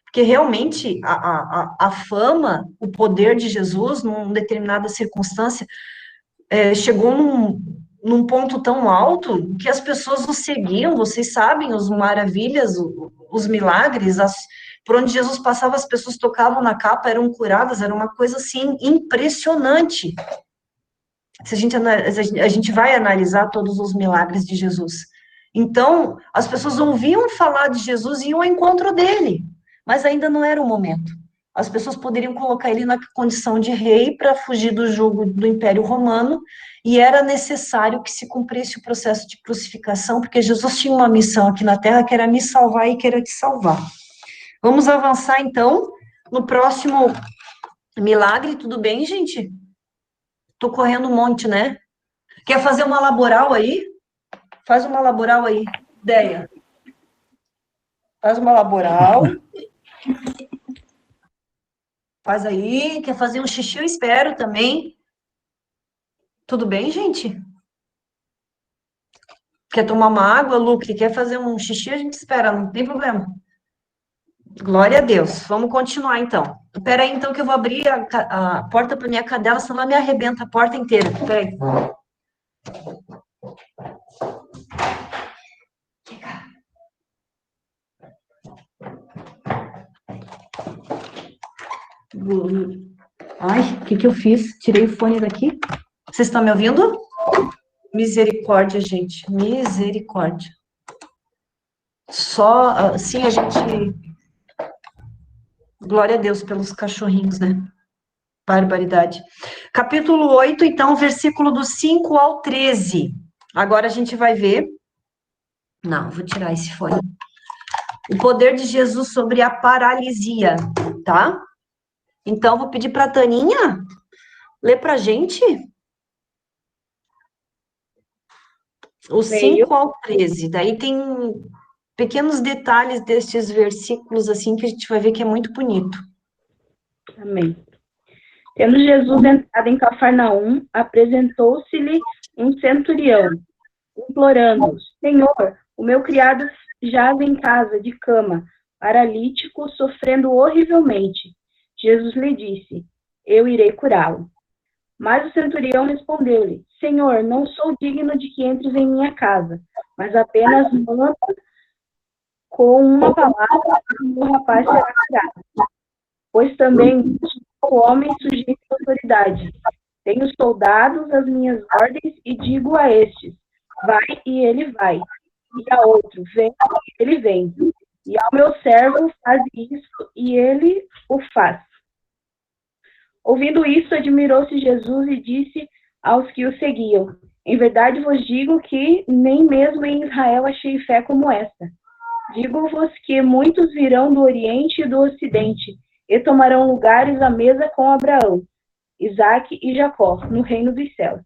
Porque realmente a fama, o poder de Jesus, numa determinada circunstância, chegou num ponto tão alto que as pessoas o seguiam, vocês sabem, as maravilhas, os milagres, por onde Jesus passava, as pessoas tocavam na capa, eram curadas, era uma coisa, assim, impressionante. Se a gente vai analisar todos os milagres de Jesus. Então, as pessoas ouviam falar de Jesus e iam ao encontro dele, mas ainda não era o momento. As pessoas poderiam colocar ele na condição de rei para fugir do jugo do Império Romano, e era necessário que se cumprisse o processo de crucificação, porque Jesus tinha uma missão aqui na Terra, que era me salvar e que era te salvar. Vamos avançar, então, no próximo milagre, tudo bem, gente? Tô correndo um monte, né? Quer fazer uma laboral aí? Faz uma laboral aí, ideia. Faz uma laboral. Faz aí. Quer fazer um xixi? Eu espero também. Tudo bem, gente? Quer tomar uma água, Lucre? Quer fazer um xixi? A gente espera, não tem problema. Glória a Deus. Vamos continuar, então. Espera aí, então, que eu vou abrir a porta para minha cadela, senão ela me arrebenta a porta inteira. Espera aí. Ai, o que eu fiz? Tirei o fone daqui. Vocês estão me ouvindo? Misericórdia, gente. Misericórdia. Só assim a gente... Glória a Deus pelos cachorrinhos, né? Barbaridade. Capítulo 8, então, versículo do 5 ao 13. Agora a gente vai ver... Não, vou tirar esse fone. O poder de Jesus sobre a paralisia, tá? Então, vou pedir para a Taninha ler para a gente o 5 ao 13. Daí tem pequenos detalhes destes versículos, assim, que a gente vai ver que é muito bonito. Amém. Tendo Jesus entrado em Cafarnaum, apresentou-se-lhe um centurião, implorando: Senhor, o meu criado jaz em casa, de cama, paralítico, sofrendo horrivelmente. Jesus lhe disse: Eu irei curá-lo. Mas o centurião respondeu-lhe: Senhor, não sou digno de que entres em minha casa, mas apenas manda com uma palavra e o meu rapaz será curado. Pois também sou homem sujeito à autoridade. Tenho soldados às minhas ordens e digo a estes: vai, e ele vai. E a outro: vem, e ele vem. E ao meu servo: faz isso, e ele o faz. Ouvindo isso, admirou-se Jesus e disse aos que o seguiam: Em verdade vos digo que nem mesmo em Israel achei fé como esta. Digo-vos que muitos virão do Oriente e do Ocidente e tomarão lugares à mesa com Abraão, Isaque e Jacó, no reino dos céus.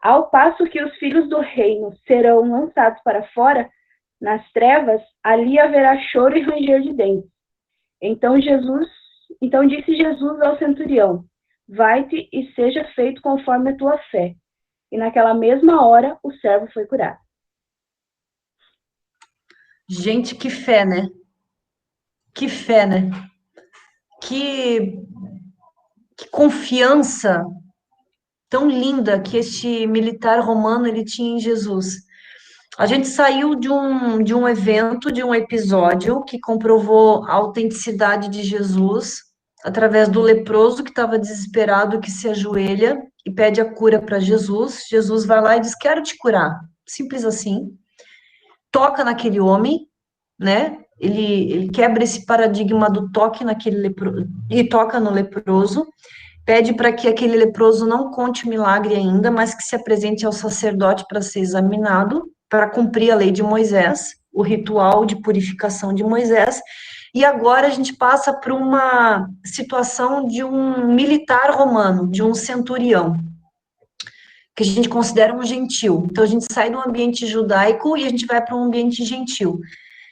Ao passo que os filhos do reino serão lançados para fora, nas trevas, ali haverá choro e ranger de dentes. Então disse Jesus ao centurião: Vai-te e seja feito conforme a tua fé. E naquela mesma hora o servo foi curado. Gente, que fé, né? Que fé, né? Que confiança tão linda que este militar romano ele tinha em Jesus. A gente saiu de um evento, de um episódio que comprovou a autenticidade de Jesus através do leproso que estava desesperado, que se ajoelha e pede a cura para Jesus. Jesus vai lá e diz: quero te curar. Simples assim. Toca naquele homem, né? Ele quebra esse paradigma do toque naquele leproso e toca no leproso. Pede para que aquele leproso não conte o milagre ainda, mas que se apresente ao sacerdote para ser examinado, para cumprir a lei de Moisés, o ritual de purificação de Moisés. E agora a gente passa para uma situação de um militar romano, de um centurião, que a gente considera um gentil. Então a gente sai do ambiente judaico e a gente vai para um ambiente gentil.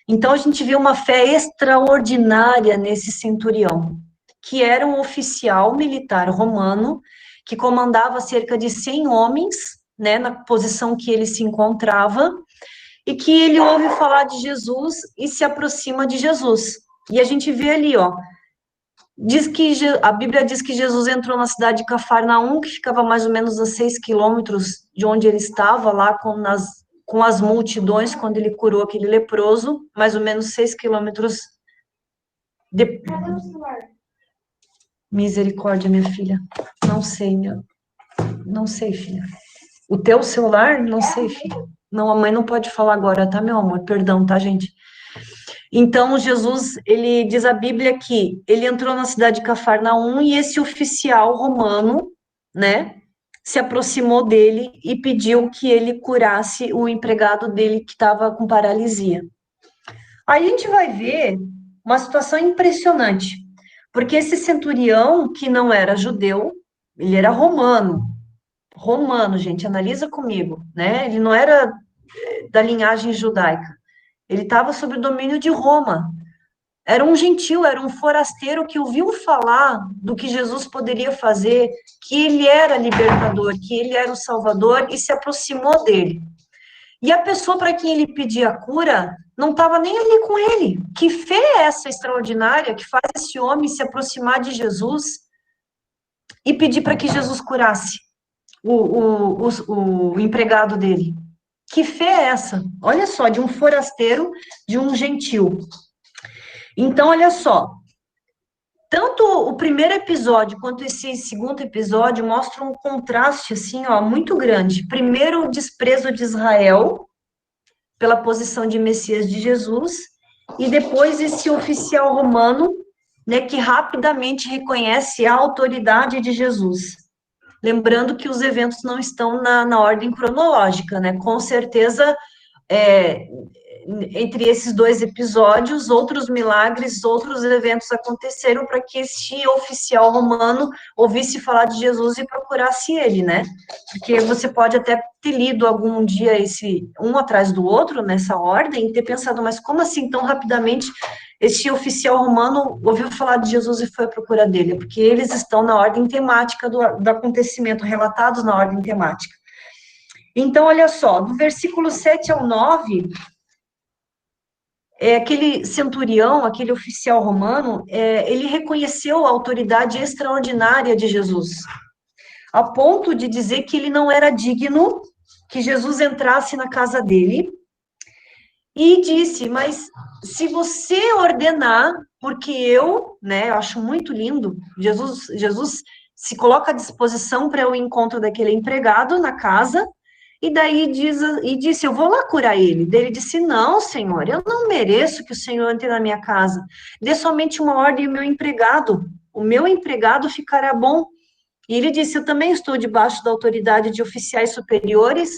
Então a gente vê uma fé extraordinária nesse centurião, que era um oficial militar romano, que comandava cerca de 100 homens, né, na posição que ele se encontrava, e que ele ouve falar de Jesus e se aproxima de Jesus. E a gente vê ali, ó, a Bíblia diz que Jesus entrou na cidade de Cafarnaum, que ficava mais ou menos a 6 quilômetros de onde ele estava, lá com as multidões, quando ele curou aquele leproso, mais ou menos 6 quilômetros de... Misericórdia, minha filha. Não sei, não sei, filha. O teu celular? Não sei, filha. Não, a mãe não pode falar agora, tá, meu amor? Perdão, tá, gente? Então, Jesus, ele diz a Bíblia que ele entrou na cidade de Cafarnaum e esse oficial romano, né, se aproximou dele e pediu que ele curasse o empregado dele que estava com paralisia. Aí a gente vai ver uma situação impressionante, porque esse centurião, que não era judeu, ele era romano, gente, analisa comigo, né, ele não era da linhagem judaica, ele estava sob o domínio de Roma, era um gentil, era um forasteiro que ouviu falar do que Jesus poderia fazer, que ele era libertador, que ele era o salvador, e se aproximou dele. E a pessoa para quem ele pedia cura não estava nem ali com ele. Que fé é essa extraordinária que faz esse homem se aproximar de Jesus e pedir para que Jesus curasse o empregado dele? Que fé é essa? Olha só, de um forasteiro, de um gentil. Então, olha só, tanto o primeiro episódio quanto esse segundo episódio mostram um contraste, assim, ó, muito grande. Primeiro, o desprezo de Israel pela posição de Messias de Jesus, e depois esse oficial romano, né, que rapidamente reconhece a autoridade de Jesus. Lembrando que os eventos não estão na ordem cronológica, né? Com certeza, entre esses dois episódios, outros milagres, outros eventos aconteceram para que este oficial romano ouvisse falar de Jesus e procurasse ele, né? Porque você pode até ter lido algum dia esse um atrás do outro, nessa ordem, e ter pensado, mas como assim tão rapidamente este oficial romano ouviu falar de Jesus e foi à procura dele? Porque eles estão na ordem temática do acontecimento, relatados na ordem temática. Então, olha só, do versículo 7 ao 9, aquele centurião, aquele oficial romano, ele reconheceu a autoridade extraordinária de Jesus, a ponto de dizer que ele não era digno que Jesus entrasse na casa dele, e disse, mas se você ordenar, porque eu, né, eu acho muito lindo, Jesus se coloca à disposição para o encontro daquele empregado na casa, e daí disse, eu vou lá curar ele. Daí ele disse, não, Senhor, eu não mereço que o Senhor entre na minha casa. Dê somente uma ordem ao o meu empregado ficará bom. E ele disse, eu também estou debaixo da autoridade de oficiais superiores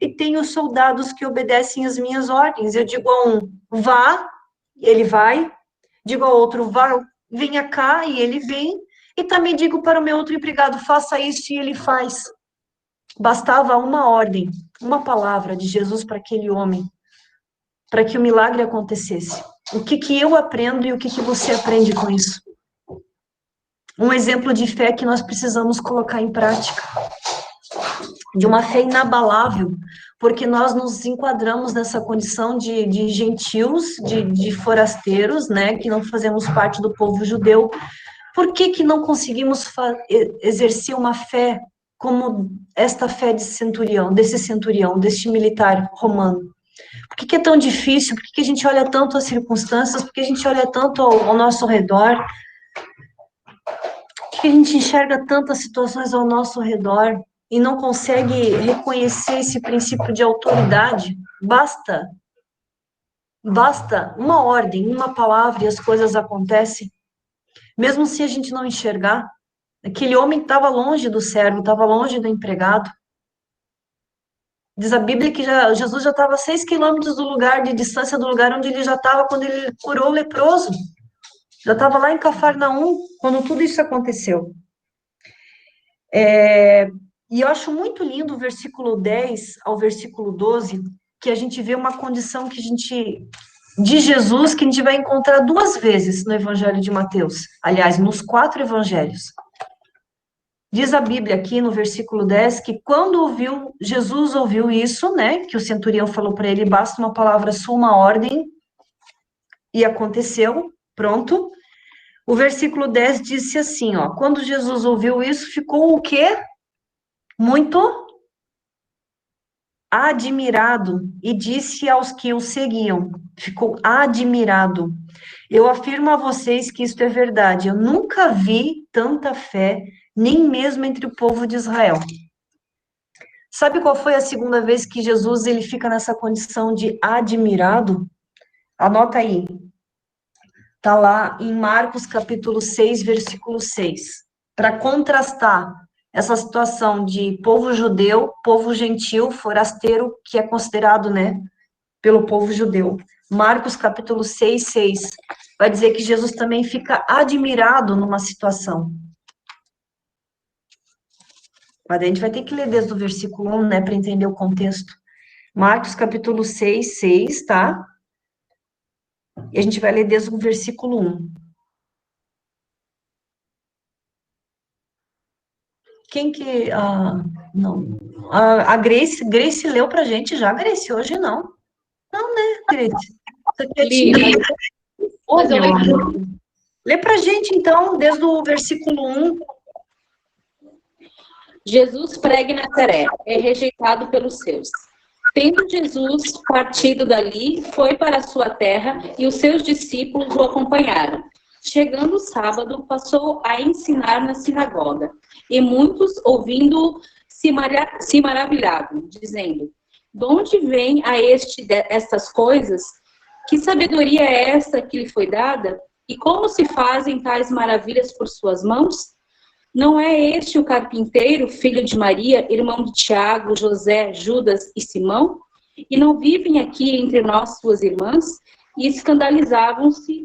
e tenho soldados que obedecem às minhas ordens. Eu digo a um, vá, e ele vai. Digo ao outro, vá, venha cá, e ele vem. E também digo para o meu outro empregado, faça isso, e ele faz. Bastava uma ordem, uma palavra de Jesus para aquele homem, para que o milagre acontecesse. O que eu aprendo e o que você aprende com isso? Um exemplo de fé que nós precisamos colocar em prática. De uma fé inabalável, porque nós nos enquadramos nessa condição de gentios, de forasteiros, né, que não fazemos parte do povo judeu. Por que não conseguimos exercer uma fé como esta fé desse centurião, deste militar romano? Por que é tão difícil? Por que a gente olha tanto as circunstâncias? Por que a gente olha tanto ao nosso redor? Por que a gente enxerga tantas situações ao nosso redor e não consegue reconhecer esse princípio de autoridade? Basta uma ordem, uma palavra e as coisas acontecem. Mesmo se a gente não enxergar, aquele homem estava longe do servo, estava longe do empregado. Diz a Bíblia que Jesus já estava a 6 quilômetros de distância do lugar onde ele já estava quando ele curou o leproso. Já estava lá em Cafarnaum, quando tudo isso aconteceu. E eu acho muito lindo o versículo 10 ao versículo 12, que a gente vê uma condição de Jesus, que a gente vai encontrar 2 vezes no Evangelho de Mateus. Aliás, nos 4 evangelhos. Diz a Bíblia aqui no versículo 10 que quando Jesus ouviu isso, né, que o centurião falou para ele, basta uma palavra sua, uma ordem, e aconteceu, pronto. O versículo 10 disse assim, ó, quando Jesus ouviu isso, ficou o quê? Muito admirado, e disse aos que o seguiam, ficou admirado. Eu afirmo a vocês que isto é verdade, eu nunca vi tanta fé, nem mesmo entre o povo de Israel. Sabe qual foi a segunda vez que Jesus ele fica nessa condição de admirado? Anota aí. Está lá em Marcos capítulo 6, versículo 6. Para contrastar essa situação de povo judeu, povo gentil, forasteiro, que é considerado, né, pelo povo judeu. Marcos capítulo 6, 6. Vai dizer que Jesus também fica admirado numa situação. Mas a gente vai ter que ler desde o versículo 1, né, para entender o contexto. Marcos capítulo 6, 6, tá? E a gente vai ler desde o versículo 1. Quem que Não. A Grace leu pra gente já, Grace, hoje não. Não, né, Grace? Você quer Li, mas eu leio. Lê pra gente, então, desde o versículo 1. Jesus prega em Nazaré, é rejeitado pelos seus. Tendo Jesus partido dali, foi para a sua terra e os seus discípulos o acompanharam. Chegando o sábado, passou a ensinar na sinagoga. E muitos, ouvindo, se maravilhavam, dizendo: de onde vem a estas coisas? Que sabedoria é esta que lhe foi dada? E como se fazem tais maravilhas por suas mãos? Não é este o carpinteiro, filho de Maria, irmão de Tiago, José, Judas e Simão? E não vivem aqui entre nós suas irmãs? E escandalizavam-se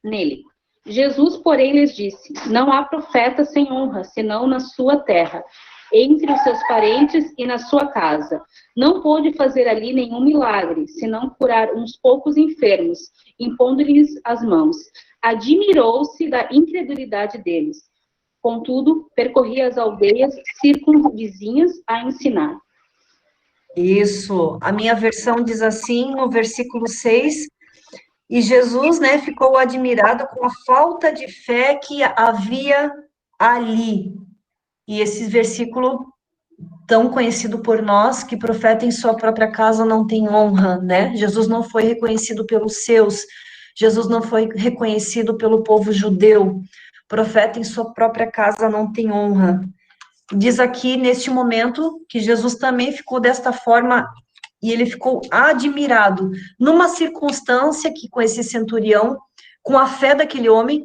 nele. Jesus, porém, lhes disse: não há profeta sem honra, senão na sua terra, entre os seus parentes e na sua casa. Não pôde fazer ali nenhum milagre, senão curar uns poucos enfermos, impondo-lhes as mãos. Admirou-se da incredulidade deles. Contudo, percorria as aldeias circunvizinhas a ensinar. Isso, a minha versão diz assim, no versículo 6, e Jesus, né, ficou admirado com a falta de fé que havia ali. E esse versículo tão conhecido por nós, que profeta em sua própria casa não tem honra, né? Jesus não foi reconhecido pelos seus, Jesus não foi reconhecido pelo povo judeu. Profeta em sua própria casa não tem honra. Diz aqui, neste momento, que Jesus também ficou desta forma, e ele ficou admirado, numa circunstância que, com esse centurião, com a fé daquele homem,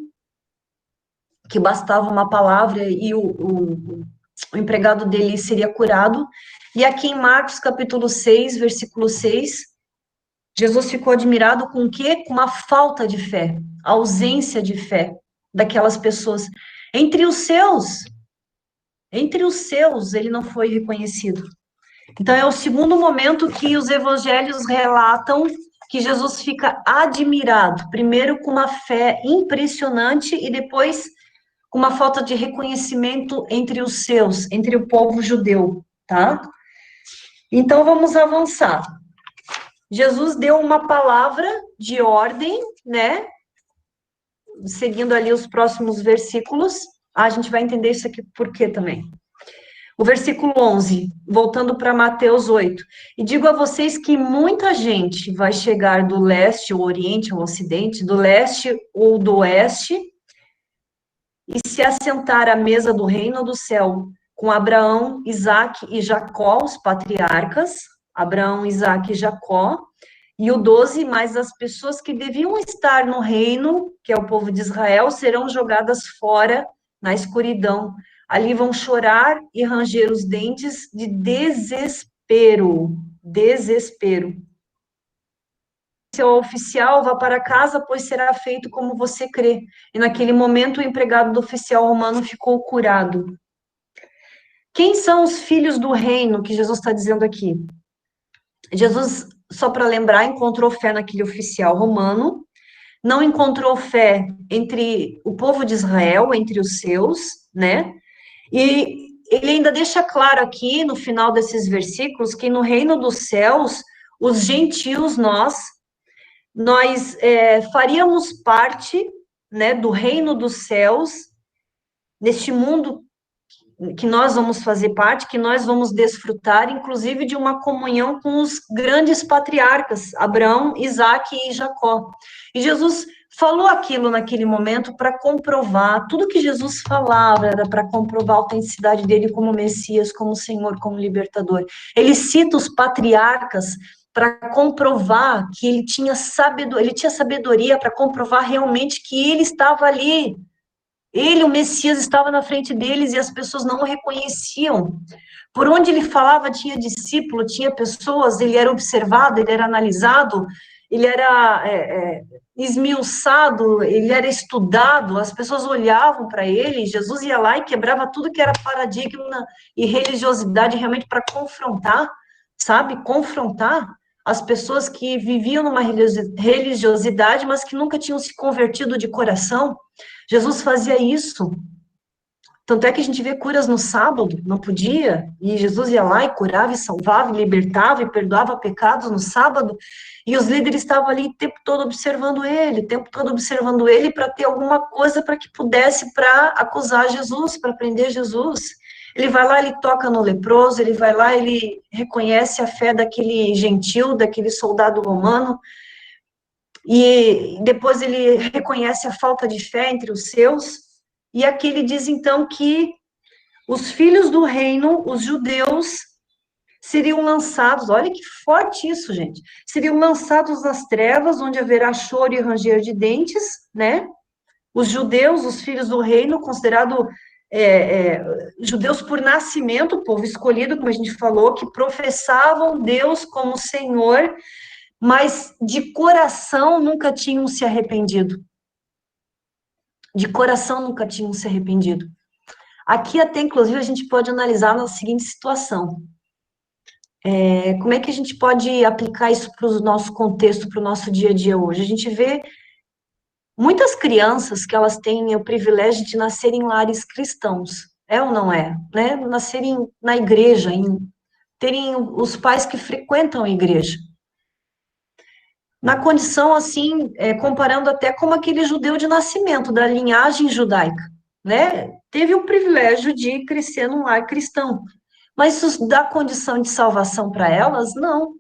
que bastava uma palavra e o empregado dele seria curado. E aqui em Marcos, capítulo 6, versículo 6, Jesus ficou admirado com o quê? Com uma falta de fé, a ausência de fé daquelas pessoas. Entre os seus, ele não foi reconhecido. Então, é o segundo momento que os evangelhos relatam que Jesus fica admirado, primeiro com uma fé impressionante e depois com uma falta de reconhecimento entre os seus, entre o povo judeu, tá? Então, vamos avançar. Jesus deu uma palavra de ordem, né? Seguindo ali os próximos versículos, a gente vai entender isso aqui por quê também. O versículo 11, voltando para Mateus 8. E digo a vocês que muita gente vai chegar do leste, ou oriente, ou ocidente, do leste ou do oeste, e se assentar à mesa do reino do céu com Abraão, Isaque e Jacó, os patriarcas, Abraão, Isaque e Jacó, e o 12, mas as pessoas que deviam estar no reino, que é o povo de Israel, serão jogadas fora na escuridão. Ali vão chorar e ranger os dentes de desespero. Desespero. Seu oficial, vá para casa, pois será feito como você crê. E naquele momento o empregado do oficial romano ficou curado. Quem são os filhos do reino que Jesus está dizendo aqui? Jesus, só para lembrar, encontrou fé naquele oficial romano, não encontrou fé entre o povo de Israel, entre os seus, né? E ele ainda deixa claro aqui, no final desses versículos, que no reino dos céus, os gentios, nós faríamos parte, né, do reino dos céus, neste mundo que nós vamos fazer parte, que nós vamos desfrutar, inclusive de uma comunhão com os grandes patriarcas, Abraão, Isaque e Jacó. E Jesus falou aquilo naquele momento para comprovar, tudo que Jesus falava era para comprovar a autenticidade dele como Messias, como Senhor, como Libertador. Ele cita os patriarcas para comprovar que ele tinha sabedoria para comprovar realmente que ele estava ali. Ele, o Messias, estava na frente deles e as pessoas não o reconheciam. Por onde ele falava, tinha discípulo, tinha pessoas, ele era observado, ele era analisado, ele era esmiuçado, ele era estudado, as pessoas olhavam para ele, Jesus ia lá e quebrava tudo que era paradigma e religiosidade realmente para confrontar, sabe? Confrontar as pessoas que viviam numa religiosidade, mas que nunca tinham se convertido de coração. Jesus fazia isso. Tanto é que a gente vê curas no sábado, não podia, e Jesus ia lá e curava, e salvava, e libertava, e perdoava pecados no sábado, e os líderes estavam ali o tempo todo observando ele, o tempo todo observando ele para ter alguma coisa para que pudesse para acusar Jesus, para prender Jesus. Ele vai lá, ele toca no leproso, ele vai lá, ele reconhece a fé daquele gentil, daquele soldado romano, e depois ele reconhece a falta de fé entre os seus, e aqui ele diz, então, que os filhos do reino, os judeus, seriam lançados, olha que forte isso, gente, seriam lançados nas trevas, onde haverá choro e ranger de dentes, né? Os judeus, os filhos do reino, considerado judeus por nascimento, povo escolhido, como a gente falou, que professavam Deus como Senhor, mas de coração nunca tinham se arrependido. De coração nunca tinham se arrependido. Aqui até, inclusive, a gente pode analisar na seguinte situação. Como é que a gente pode aplicar isso para o nosso contexto, para o nosso dia a dia hoje? A gente vê muitas crianças que elas têm o privilégio de nascerem em lares cristãos, é ou não é? Né? Nascerem na igreja, terem os pais que frequentam a igreja. Na condição, assim, comparando até como aquele judeu de nascimento, da linhagem judaica, né? Teve o privilégio de crescer num lar cristão. Mas isso dá condição de salvação para elas? Não.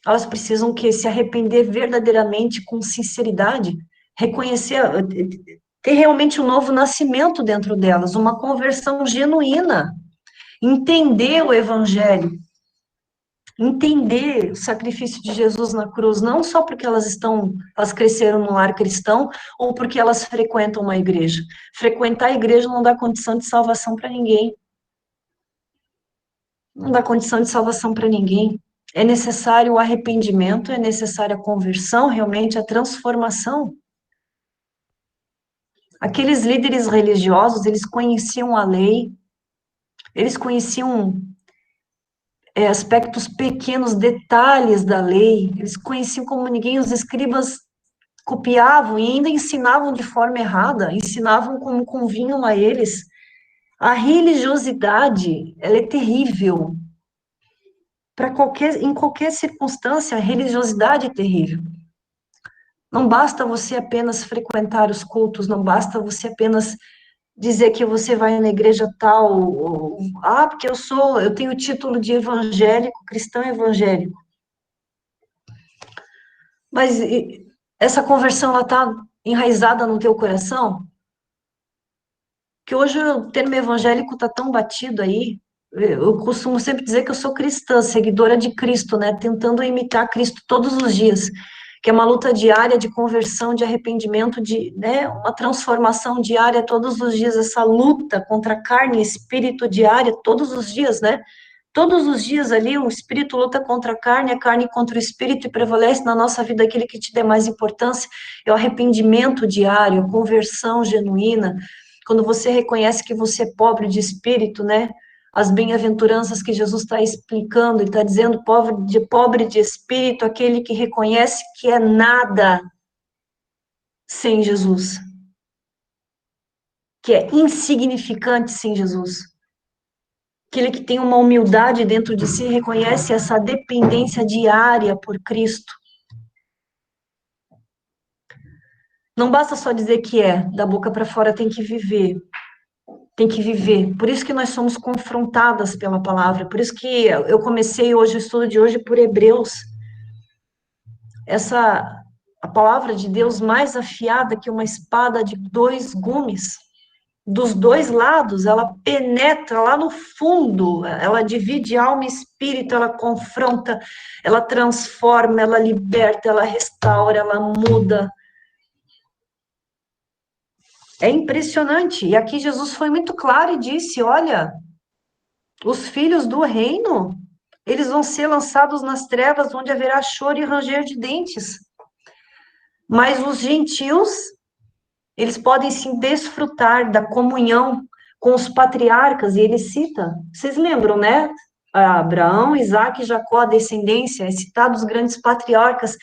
Elas precisam se arrepender verdadeiramente, com sinceridade, reconhecer, ter realmente um novo nascimento dentro delas, uma conversão genuína, entender o evangelho, entender o sacrifício de Jesus na cruz, não só porque elas cresceram no lar cristão, ou porque elas frequentam uma igreja. Frequentar a igreja não dá condição de salvação para ninguém. Não dá condição de salvação para ninguém. É necessário o arrependimento, é necessária a conversão, realmente a transformação. Aqueles líderes religiosos, eles conheciam a lei, eles conheciam aspectos pequenos, detalhes da lei, eles conheciam como ninguém, os escribas copiavam e ainda ensinavam de forma errada, ensinavam como convinham a eles. A religiosidade, ela é terrível. Em qualquer circunstância, a religiosidade é terrível. Não basta você apenas frequentar os cultos, não basta você apenas dizer que você vai na igreja tal, porque eu tenho o título de evangélico, cristão evangélico. Mas essa conversão, ela está enraizada no teu coração? Que hoje o termo evangélico está tão batido aí. Eu costumo sempre dizer que eu sou cristã, seguidora de Cristo, né? Tentando imitar Cristo todos os dias, que é uma luta diária de conversão, de arrependimento, né? Uma transformação diária todos os dias, essa luta contra a carne e espírito diária todos os dias, né? Todos os dias ali o espírito luta contra a carne contra o espírito, e prevalece na nossa vida aquele que te dê mais importância, é o arrependimento diário, a conversão genuína, quando você reconhece que você é pobre de espírito, né? As bem-aventuranças que Jesus está explicando, ele está dizendo pobre de espírito, aquele que reconhece que é nada sem Jesus, que é insignificante sem Jesus, aquele que tem uma humildade dentro de si, reconhece essa dependência diária por Cristo. Não basta só dizer que da boca para fora, tem que viver. Tem que viver. Por isso que nós somos confrontadas pela palavra, por isso que eu comecei hoje o estudo de hoje por Hebreus. A palavra de Deus mais afiada que uma espada de 2 gumes. Dos 2 lados, ela penetra lá no fundo, ela divide alma e espírito, ela confronta, ela transforma, ela liberta, ela restaura, ela muda. É impressionante. E aqui Jesus foi muito claro e disse, olha, os filhos do reino, eles vão ser lançados nas trevas, onde haverá choro e ranger de dentes. Mas os gentios, eles podem sim desfrutar da comunhão com os patriarcas, e ele cita, vocês lembram, né? Abraão, Isaac e Jacó, a descendência, é citado os grandes patriarcas.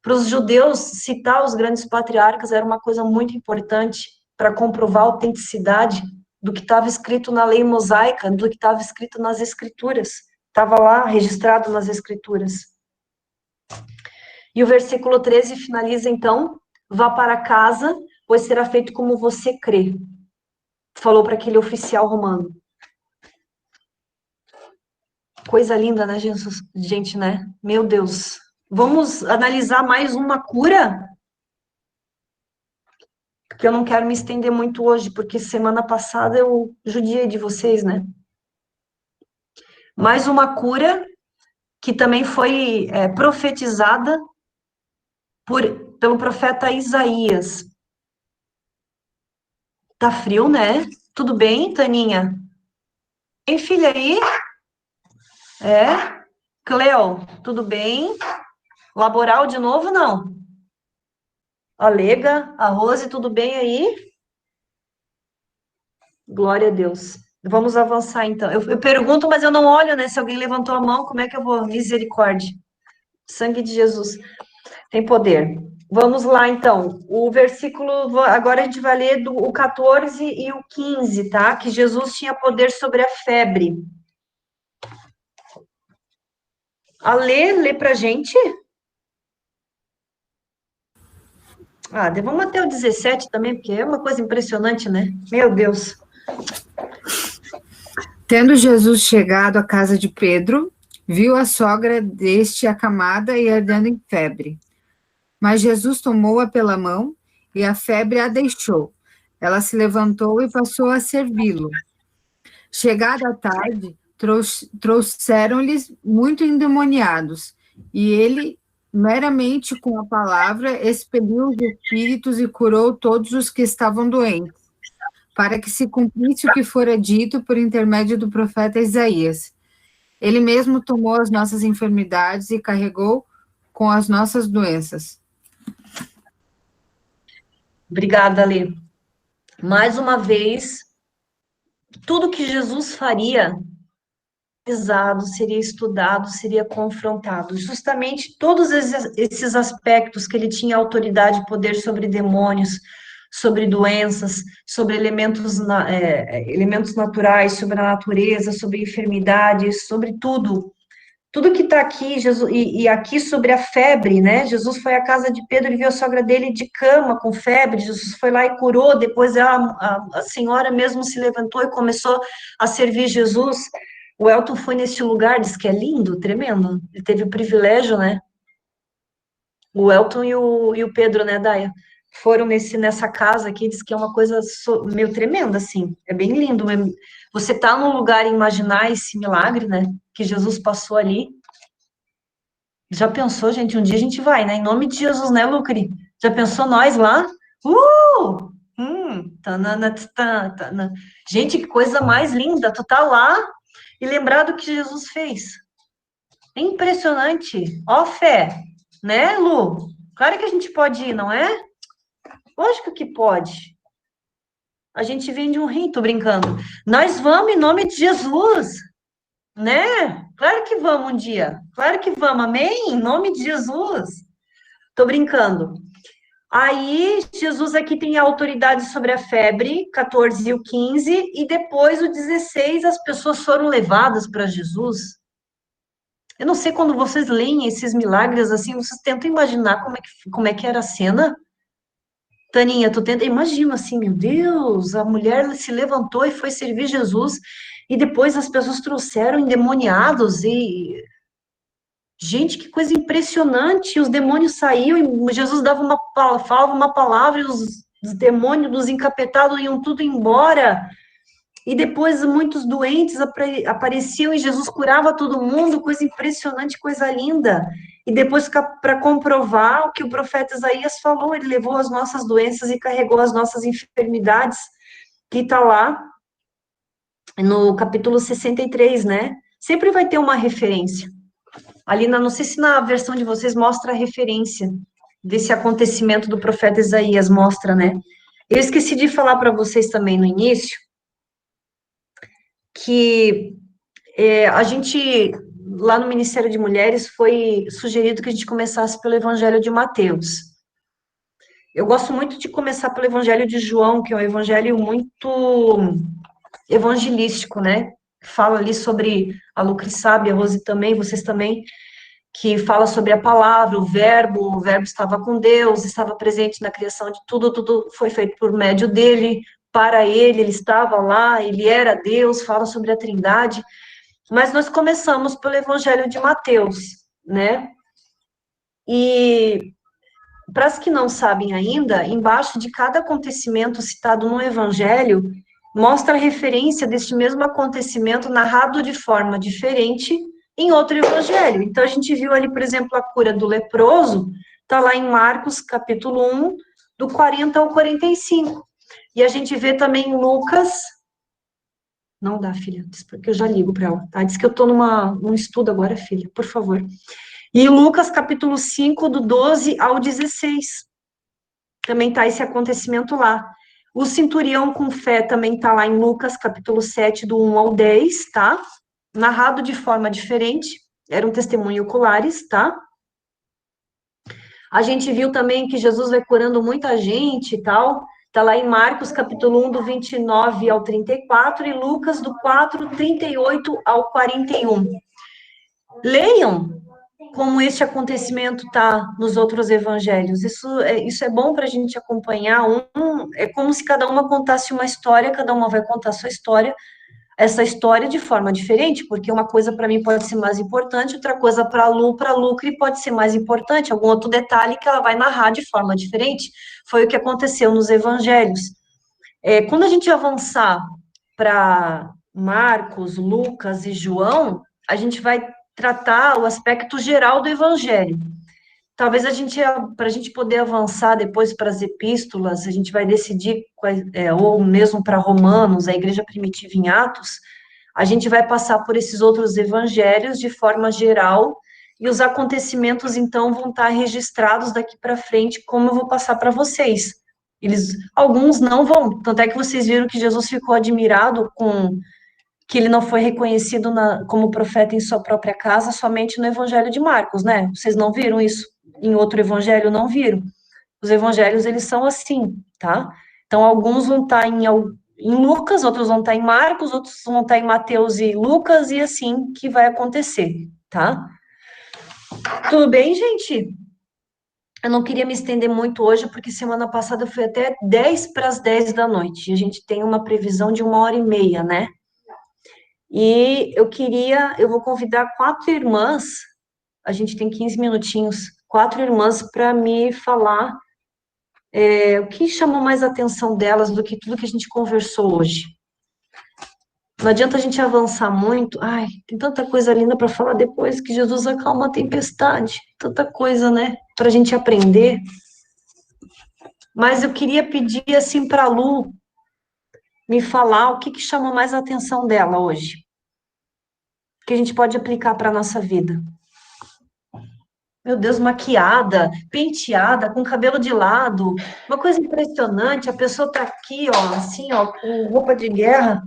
Para os judeus, citar os grandes patriarcas era uma coisa muito importante. para comprovar a autenticidade do que estava escrito na lei mosaica, do que estava escrito nas escrituras. Estava lá, registrado nas escrituras. E o versículo 13 finaliza, então, vá para casa, pois será feito como você crê. Falou para aquele oficial romano. Coisa linda, né, Jesus? Gente, né? Meu Deus. Vamos analisar mais uma cura? Porque eu não quero me estender muito hoje, porque semana passada eu judiei de vocês, né? Mais uma cura que também foi profetizada pelo profeta Isaías. Tá frio, né? Tudo bem, Taninha? Tem filha aí? Cleo, tudo bem? Laboral de novo, não? Alega, a Rose, tudo bem aí? Glória a Deus. Vamos avançar, então. Eu pergunto, mas eu não olho, né? Se alguém levantou a mão, como é que eu vou? Misericórdia. Sangue de Jesus tem poder. Vamos lá, então. O versículo, agora a gente vai ler o 14 e o 15, tá? Que Jesus tinha poder sobre a febre. Lê pra gente. Vamos até o 17 também, porque é uma coisa impressionante, né? Meu Deus. Tendo Jesus chegado à casa de Pedro, viu a sogra deste acamada e ardendo em febre. Mas Jesus tomou-a pela mão e a febre a deixou. Ela se levantou e passou a servi-lo. Chegada a tarde, trouxeram-lhes muito endemoniados, e ele, meramente com a palavra, expeliu os espíritos e curou todos os que estavam doentes, para que se cumprisse o que fora dito por intermédio do profeta Isaías. Ele mesmo tomou as nossas enfermidades e carregou com as nossas doenças. Obrigada, Lê. Mais uma vez, tudo que Jesus faria seria estudado, seria confrontado. Justamente todos esses aspectos que ele tinha autoridade e poder sobre demônios, sobre doenças, sobre elementos naturais, sobre a natureza, sobre enfermidades, sobre tudo. Tudo que está aqui, Jesus, e aqui sobre a febre, né? Jesus foi à casa de Pedro e viu a sogra dele de cama com febre. Jesus foi lá e curou. Depois a senhora mesmo se levantou e começou a servir Jesus. O Elton foi nesse lugar, diz que é lindo, tremendo. Ele teve o privilégio, né? O Elton e o Pedro, né, Daia? Foram nessa casa aqui, diz que é uma coisa meio tremenda, assim. É bem lindo. Você tá num lugar e imaginar esse milagre, né? Que Jesus passou ali. Já pensou, gente? Um dia a gente vai, né? Em nome de Jesus, né, Lucre? Já pensou nós lá? Gente, que coisa mais linda. Tu tá lá e lembrar do que Jesus fez. É impressionante. Ó, fé, né, Lu? Claro que a gente pode ir, não é? Lógico que pode. A gente vem de um rim, tô brincando. Nós vamos em nome de Jesus, né? Claro que vamos um dia. Claro que vamos, amém? Em nome de Jesus. Tô brincando. Aí, Jesus aqui tem a autoridade sobre a febre, 14 e o 15, e depois o 16, as pessoas foram levadas para Jesus. Eu não sei, quando vocês leem esses milagres assim, vocês tentam imaginar como é que era a cena? Taninha, tu tenta, imagina assim, meu Deus, a mulher se levantou e foi servir Jesus, e depois as pessoas trouxeram endemoniados, e gente, que coisa impressionante, os demônios saíam, e Jesus falava uma palavra, e os demônios, os encapetados iam tudo embora, e depois muitos doentes apareciam, e Jesus curava todo mundo, coisa impressionante, coisa linda. E depois, para comprovar o que o profeta Isaías falou, ele levou as nossas doenças e carregou as nossas enfermidades, que está lá no capítulo 63, né? Sempre vai ter uma referência. Ali, não sei se na versão de vocês mostra a referência desse acontecimento do profeta Isaías, mostra, né? Eu esqueci de falar para vocês também no início, que a gente, lá no Ministério de Mulheres, foi sugerido que a gente começasse pelo Evangelho de Mateus. Eu gosto muito de começar pelo Evangelho de João, que é um evangelho muito evangelístico, né? Fala ali sobre a Lucre sabe, a Rose também, vocês também, que fala sobre a palavra, o verbo estava com Deus, estava presente na criação de tudo, tudo foi feito por médio dele, para ele estava lá, ele era Deus, fala sobre a Trindade, mas nós começamos pelo Evangelho de Mateus, né? E para as que não sabem ainda, embaixo de cada acontecimento citado no Evangelho, mostra a referência deste mesmo acontecimento narrado de forma diferente em outro Evangelho. Então, a gente viu ali, por exemplo, a cura do leproso, está lá em Marcos, capítulo 1, do 40 ao 45. E a gente vê também em Lucas... Não dá, filha, porque eu já ligo para ela, tá? Diz que eu estou num estudo agora, filha, por favor. E Lucas, capítulo 5, do 12 ao 16. Também está esse acontecimento lá. O centurião com fé também está lá em Lucas, capítulo 7, do 1 ao 10, tá? Narrado de forma diferente. Era um testemunho oculares, tá? A gente viu também que Jesus vai curando muita gente e tal. Está lá em Marcos, capítulo 1, do 29 ao 34, e Lucas, do 4, 38 ao 41. Leiam como este acontecimento está nos outros evangelhos. Isso é bom para a gente acompanhar. É como se cada uma contasse uma história, cada uma vai contar a sua história, essa história de forma diferente, porque uma coisa para mim pode ser mais importante, outra coisa para Lucre pode ser mais importante, algum outro detalhe que ela vai narrar de forma diferente. Foi o que aconteceu nos evangelhos. Quando a gente avançar para Marcos, Lucas e João, a gente vai tratar o aspecto geral do evangelho. Talvez para a gente poder avançar depois para as epístolas, a gente vai decidir, ou mesmo para Romanos, a igreja primitiva em Atos, a gente vai passar por esses outros evangelhos de forma geral, e os acontecimentos, então, vão estar registrados daqui para frente, como eu vou passar para vocês. Alguns não vão, tanto é que vocês viram que Jesus ficou admirado com que ele não foi reconhecido como profeta em sua própria casa, somente no Evangelho de Marcos, né? Vocês não viram isso? Em outro evangelho, não viram. Os evangelhos, eles são assim, tá? Então, alguns vão estar em Lucas, outros vão estar em Marcos, outros vão estar em Mateus e Lucas, e assim que vai acontecer, tá? Tudo bem, gente? Eu não queria me estender muito hoje, porque semana passada foi até 10 para as 10 da noite, e a gente tem uma previsão de 1h30, né? E eu vou convidar 4 irmãs, a gente tem 15 minutinhos, 4 irmãs para me falar o que chamou mais a atenção delas do que tudo que a gente conversou hoje. Não adianta a gente avançar muito, tem tanta coisa linda para falar depois, que Jesus acalma a tempestade, tanta coisa, né, para a gente aprender. Mas eu queria pedir, assim, para a Lu me falar o que chamou mais a atenção dela hoje, que a gente pode aplicar para a nossa vida. Meu Deus, maquiada, penteada, com cabelo de lado, uma coisa impressionante, a pessoa tá aqui, ó, assim, ó, com roupa de guerra.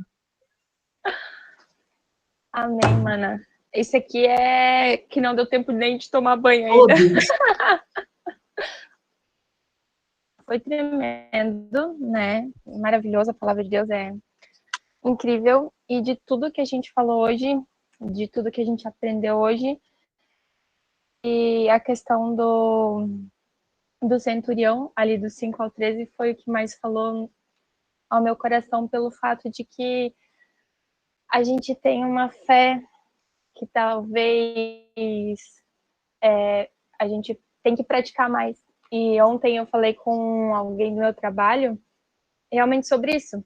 Amém, mana. Esse aqui é que não deu tempo nem de tomar banho ainda. Foi tremendo, né? Maravilhoso, a palavra de Deus é incrível. E de tudo que a gente falou hoje, de tudo que a gente aprendeu hoje, e a questão do centurião, ali do 5 ao 13, foi o que mais falou ao meu coração, pelo fato de que a gente tem uma fé que talvez a gente tem que praticar mais. E ontem eu falei com alguém do meu trabalho realmente sobre isso.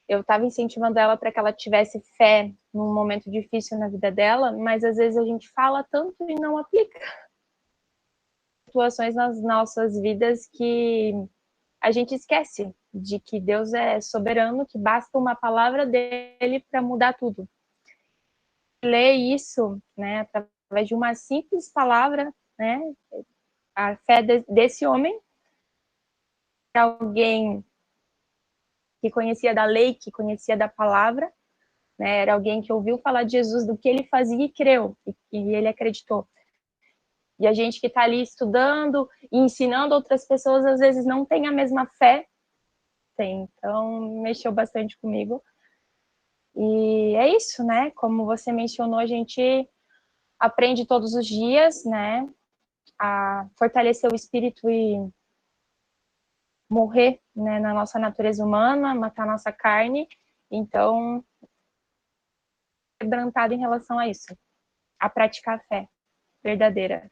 Eu estava incentivando ela para que ela tivesse fé num momento difícil na vida dela, mas às vezes a gente fala tanto e não aplica. Situações nas nossas vidas que a gente esquece de que Deus é soberano, que basta uma palavra dele para mudar tudo. Ler isso, né, através de uma simples palavra, né, a fé desse homem, alguém que conhecia da lei, que conhecia da palavra, né, era alguém que ouviu falar de Jesus, do que ele fazia e creu, e ele acreditou. E a gente que está ali estudando e ensinando outras pessoas, às vezes não tem a mesma fé. Então, mexeu bastante comigo. E é isso, né? Como você mencionou, a gente aprende todos os dias, né? A fortalecer o espírito e morrer, né, na nossa natureza humana, matar nossa carne. Então, quebrantado em relação a isso, a praticar a fé verdadeira.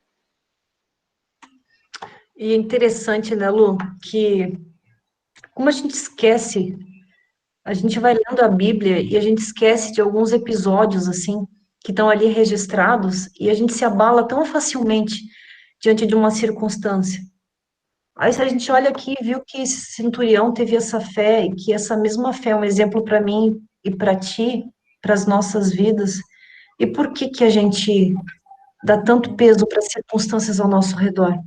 E é interessante, né, Lu, que como a gente esquece, a gente vai lendo a Bíblia e a gente esquece de alguns episódios, assim, que estão ali registrados, e a gente se abala tão facilmente diante de uma circunstância. Aí, se a gente olha aqui e viu que esse centurião teve essa fé, e que essa mesma fé é um exemplo para mim e para ti, para as nossas vidas, e por que que a gente dá tanto peso para as circunstâncias ao nosso redor?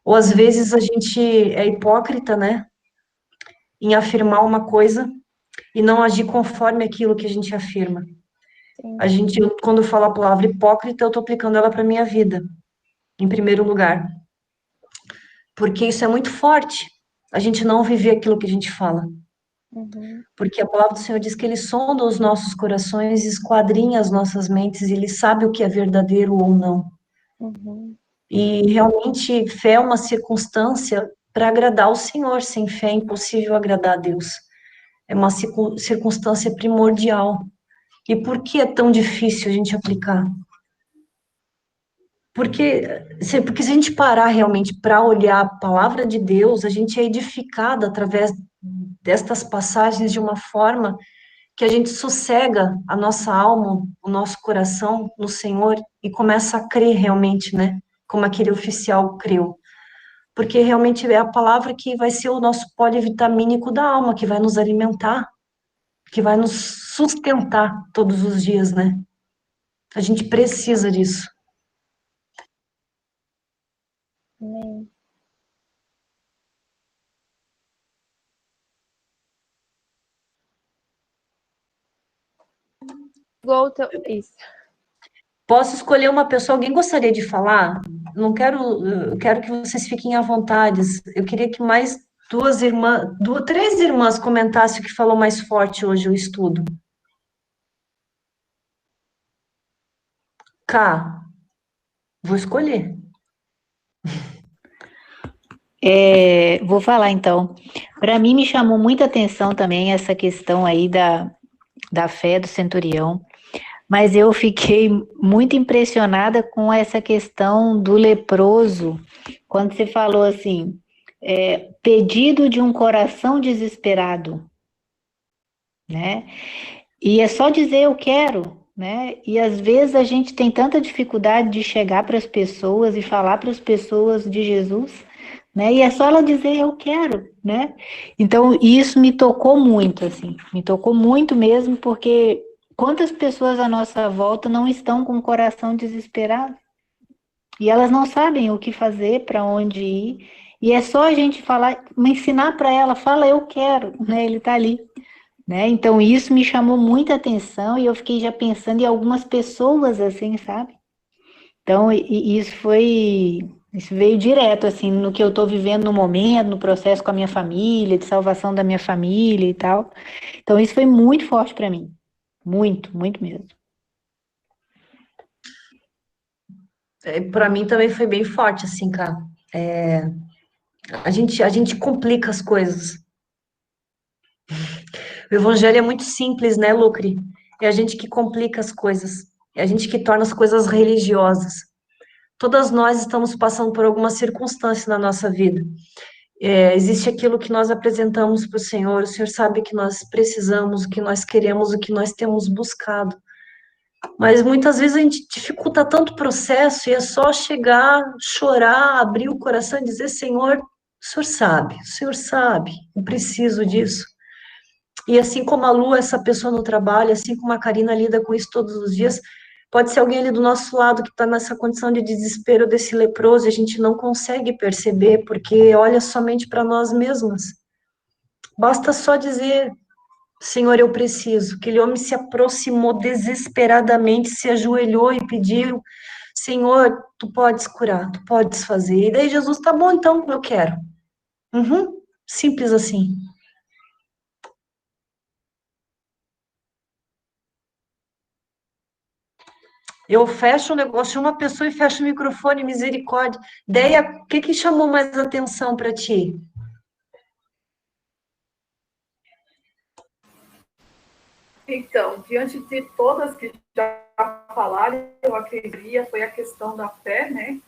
Ou às vezes a gente é hipócrita, né, em afirmar uma coisa e não agir conforme aquilo que a gente afirma. Sim. Quando eu falo a palavra hipócrita, eu estou aplicando ela para a minha vida, em primeiro lugar. Porque isso é muito forte, a gente não viver aquilo que a gente fala. Uhum. Porque a palavra do Senhor diz que Ele sonda os nossos corações, esquadrinha as nossas mentes, e Ele sabe o que é verdadeiro ou não. Uhum. E realmente, fé é uma circunstância para agradar o Senhor. Sem fé é impossível agradar a Deus. É uma circunstância primordial. E por que é tão difícil a gente aplicar? Porque se a gente parar realmente para olhar a palavra de Deus, a gente é edificado através destas passagens de uma forma que a gente sossega a nossa alma, o nosso coração no Senhor e começa a crer realmente, né? Como aquele oficial creu. Porque realmente é a palavra que vai ser o nosso polivitamínico da alma, que vai nos alimentar, que vai nos sustentar todos os dias, né? A gente precisa disso. Amém. Isso. Posso escolher uma pessoa? Alguém gostaria de falar? Não quero, eu quero que vocês fiquem à vontade. Eu queria que mais três irmãs comentassem o que falou mais forte hoje o estudo. Cá, vou escolher. Vou falar então. Para mim me chamou muita atenção também essa questão aí da fé do centurião, mas eu fiquei muito impressionada com essa questão do leproso, quando você falou assim, pedido de um coração desesperado, né? E é só dizer eu quero, né? E às vezes a gente tem tanta dificuldade de chegar para as pessoas e falar para as pessoas de Jesus, né? E é só ela dizer eu quero, né? Então isso me tocou muito, assim, me tocou muito mesmo, porque quantas pessoas à nossa volta não estão com o coração desesperado? E elas não sabem o que fazer, para onde ir, e é só a gente falar, ensinar para ela, fala eu quero, né? Ele está ali. Né? Então isso me chamou muita atenção e eu fiquei já pensando em algumas pessoas assim, sabe? Então isso veio direto assim no que eu estou vivendo no momento, no processo com a minha família, de salvação da minha família e tal. Então isso foi muito forte para mim, muito, muito mesmo. Para mim também foi bem forte, assim, cara. A gente complica as coisas. O evangelho é muito simples, né, Lucre? É a gente que complica as coisas. É a gente que torna as coisas religiosas. Todas nós estamos passando por alguma circunstância na nossa vida. Existe aquilo que nós apresentamos para o Senhor sabe o que nós precisamos, o que nós queremos, o que nós temos buscado. Mas muitas vezes a gente dificulta tanto o processo e é só chegar, chorar, abrir o coração e dizer, Senhor, o Senhor sabe, eu preciso disso. E assim como a Lu, essa pessoa no trabalho, assim como a Karina lida com isso todos os dias, pode ser alguém ali do nosso lado que está nessa condição de desespero desse leproso, e a gente não consegue perceber, porque olha somente para nós mesmas. Basta só dizer, Senhor, eu preciso. Aquele homem se aproximou desesperadamente, se ajoelhou e pediu, Senhor, tu podes curar, tu podes fazer. E daí Jesus, tá bom, então, eu quero. Simples assim. Eu fecho o negócio, uma pessoa e fecho o microfone, misericórdia. Deia, o que chamou mais atenção para ti? Então, diante de todas que já falaram, eu acredito foi a questão da fé, né?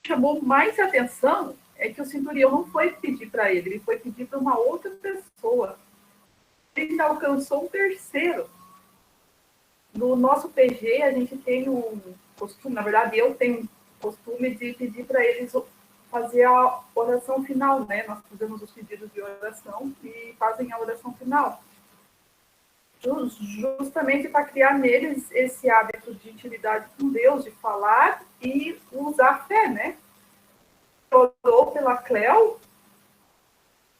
Chamou mais atenção é que o centurião não foi pedir para ele foi pedir para uma outra pessoa. Ele alcançou um terceiro. No nosso PG, a gente tem um costume, na verdade, eu tenho um costume de pedir para eles fazer a oração final, né? Nós fazemos os pedidos de oração e fazem a oração final. Justamente para criar neles esse hábito de intimidade com Deus, de falar e usar a fé, né? Orou pela Cleo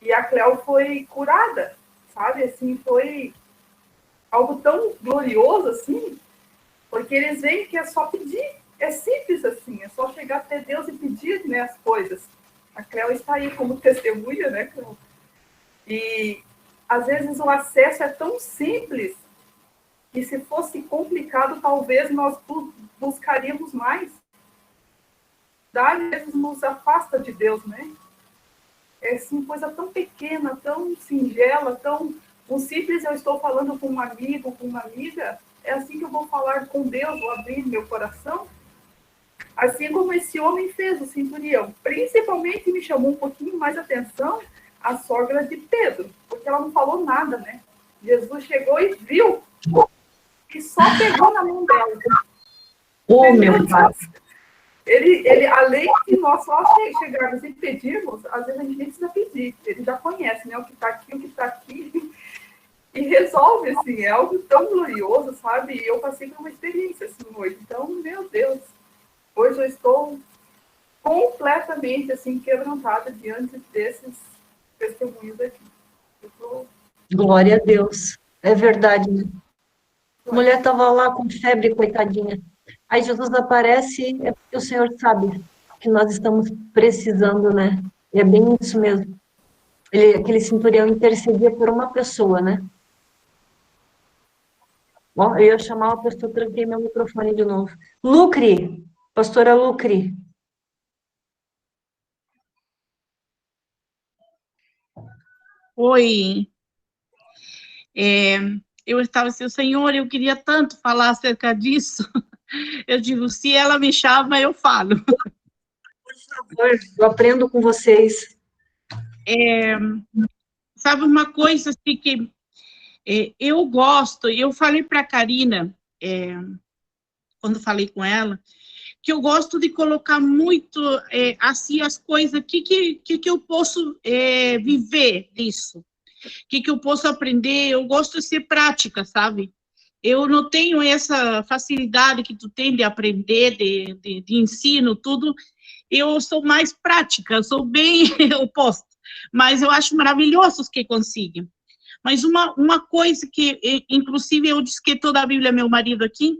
e a Cleo foi curada, sabe? Assim, foi algo tão glorioso, assim, porque eles veem que é só pedir, é simples assim, é só chegar até Deus e pedir, né, as coisas. A Cleo está aí como testemunha, né, Cleo? E, às vezes, o acesso é tão simples que, se fosse complicado, talvez nós buscaríamos mais. Às vezes, nos afasta de Deus, né? É, assim, coisa tão pequena, tão singela, tão... O simples, eu estou falando com um amigo, com uma amiga, é assim que eu vou falar com Deus, vou abrir meu coração. Assim como esse homem fez, o centurião. Principalmente me chamou um pouquinho mais atenção a sogra de Pedro, porque ela não falou nada, né? Jesus chegou e viu, e só pegou na mão dela. Oh, meu Deus! Ele, além de nós só chegarmos e pedirmos, às vezes a gente nem precisa pedir. Ele já conhece, né? O que está aqui, o que está aqui. E resolve, assim, é algo tão glorioso, sabe? E eu passei por uma experiência, assim, hoje. Então, meu Deus, hoje eu estou completamente, assim, quebrantada diante desses testemunhos aqui. Glória a Deus. É verdade, né? A mulher estava lá com febre, coitadinha. Aí Jesus aparece, é porque o Senhor sabe que nós estamos precisando, né? E é bem isso mesmo. Aquele centurião intercedia por uma pessoa, né? Bom, eu ia chamar uma pessoa, tranquei meu microfone de novo. Lucre, pastora Lucre. Oi. Eu estava assim, Senhor, eu queria tanto falar acerca disso. Eu digo, se ela me chama, eu falo. Por favor, eu aprendo com vocês. Sabe uma coisa assim que eu gosto, eu falei para a Karina, quando falei com ela, que eu gosto de colocar muito, assim, as coisas, que eu posso viver disso, que eu posso aprender, eu gosto de ser prática, sabe? Eu não tenho essa facilidade que tu tem de aprender, de ensino, tudo, eu sou mais prática, eu sou bem oposta, mas eu acho maravilhoso os que conseguem. Mas uma coisa que, inclusive, eu disse que toda a Bíblia é meu marido aqui,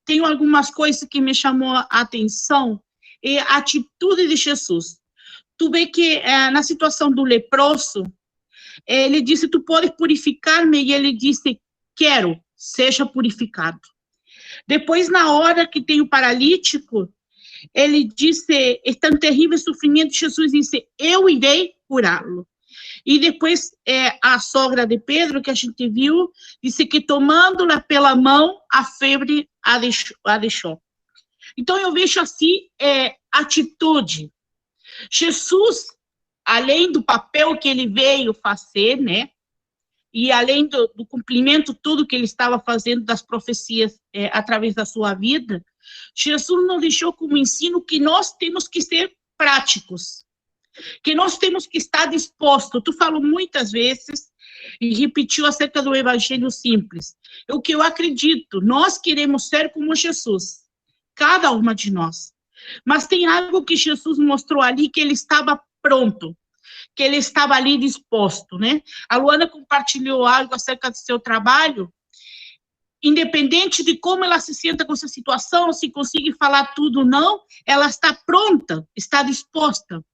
tem algumas coisas que me chamou a atenção, e a atitude de Jesus. Tu vê que na situação do leproso, ele disse, tu podes purificar-me, e ele disse, quero, seja purificado. Depois, na hora que tem o paralítico, ele disse, é tão terrível o sofrimento, Jesus disse, eu irei curá-lo. E depois, a sogra de Pedro, que a gente viu, disse que tomando-la pela mão, a febre a deixou. Então, eu vejo assim, atitude. Jesus, além do papel que ele veio fazer, né, e além do cumprimento, tudo que ele estava fazendo das profecias através da sua vida, Jesus nos deixou como ensino que nós temos que ser práticos, que nós temos que estar dispostos. Tu falou muitas vezes e repetiu acerca do evangelho simples. O que eu acredito, nós queremos ser como Jesus, cada uma de nós. Mas tem algo que Jesus mostrou ali, que ele estava pronto, que ele estava ali disposto, né? A Luana compartilhou algo acerca do seu trabalho, independente de como ela se senta com essa situação, se consegue falar tudo ou não, ela está pronta, está disposta.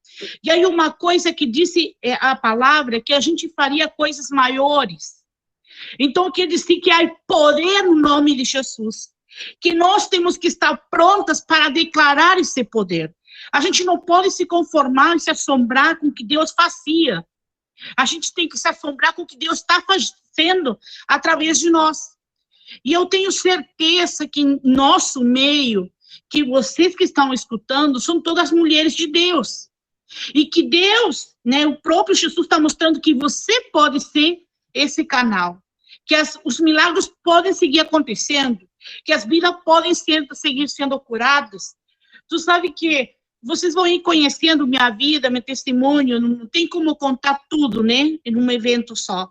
E aí uma coisa que disse a palavra é que a gente faria coisas maiores. Então, quer dizer que há poder no nome de Jesus, que nós temos que estar prontas para declarar esse poder. A gente não pode se conformar e se assombrar com o que Deus fazia. A gente tem que se assombrar com o que Deus está fazendo através de nós. E eu tenho certeza que em nosso meio, que vocês que estão escutando, são todas mulheres de Deus. E que Deus, né, o próprio Jesus está mostrando que você pode ser esse canal. Que os milagres podem seguir acontecendo. Que as vidas podem seguir sendo curadas. Tu sabe que vocês vão ir conhecendo minha vida, meu testemunho, não tem como contar tudo, né, em um evento só.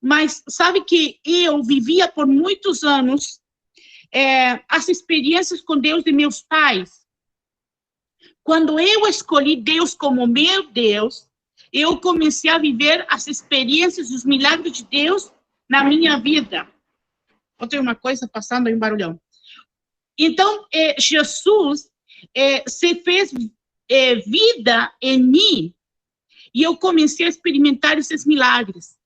Mas sabe que eu vivia por muitos anos as experiências com Deus de meus pais. Quando eu escolhi Deus como meu Deus, eu comecei a viver as experiências, os milagres de Deus na minha vida. Vou ter uma coisa passando aí, um barulhão. Então, Jesus se fez vida em mim e eu comecei a experimentar esses milagres.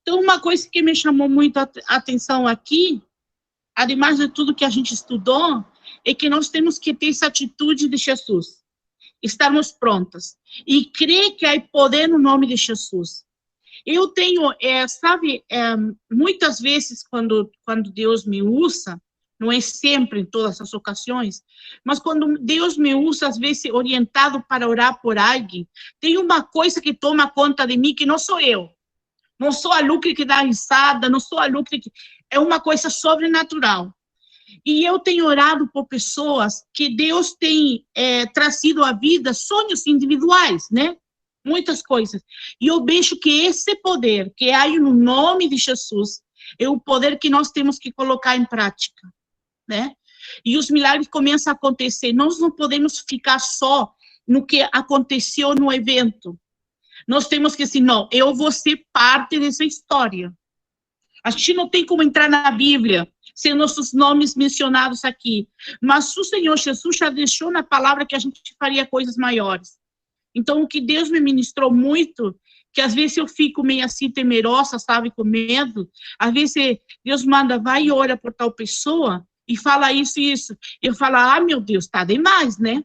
Então, uma coisa que me chamou muito a atenção aqui, ademais de tudo que a gente estudou, é que nós temos que ter essa atitude de Jesus. Estarmos prontas. E crer que há poder no nome de Jesus. Eu tenho, muitas vezes, quando Deus me usa, não é sempre, em todas as ocasiões, mas quando Deus me usa, às vezes, orientado para orar por alguém, tem uma coisa que toma conta de mim, que não sou eu. Não sou a Lucre que dá risada, não sou a Lucre que... É uma coisa sobrenatural. E eu tenho orado por pessoas que Deus tem trazido à vida sonhos individuais, né? Muitas coisas. E eu vejo que esse poder que há no nome de Jesus é o poder que nós temos que colocar em prática, né? E os milagres começam a acontecer. Nós não podemos ficar só no que aconteceu no evento. Nós temos que dizer, não, eu vou ser parte dessa história. A gente não tem como entrar na Bíblia sem nossos nomes mencionados aqui. Mas o Senhor Jesus já deixou na palavra que a gente faria coisas maiores. Então, o que Deus me ministrou muito, que às vezes eu fico meio assim temerosa, sabe, com medo. Às vezes Deus manda, vai e ora por tal pessoa e fala isso e isso. Eu falo, meu Deus, tá demais, né?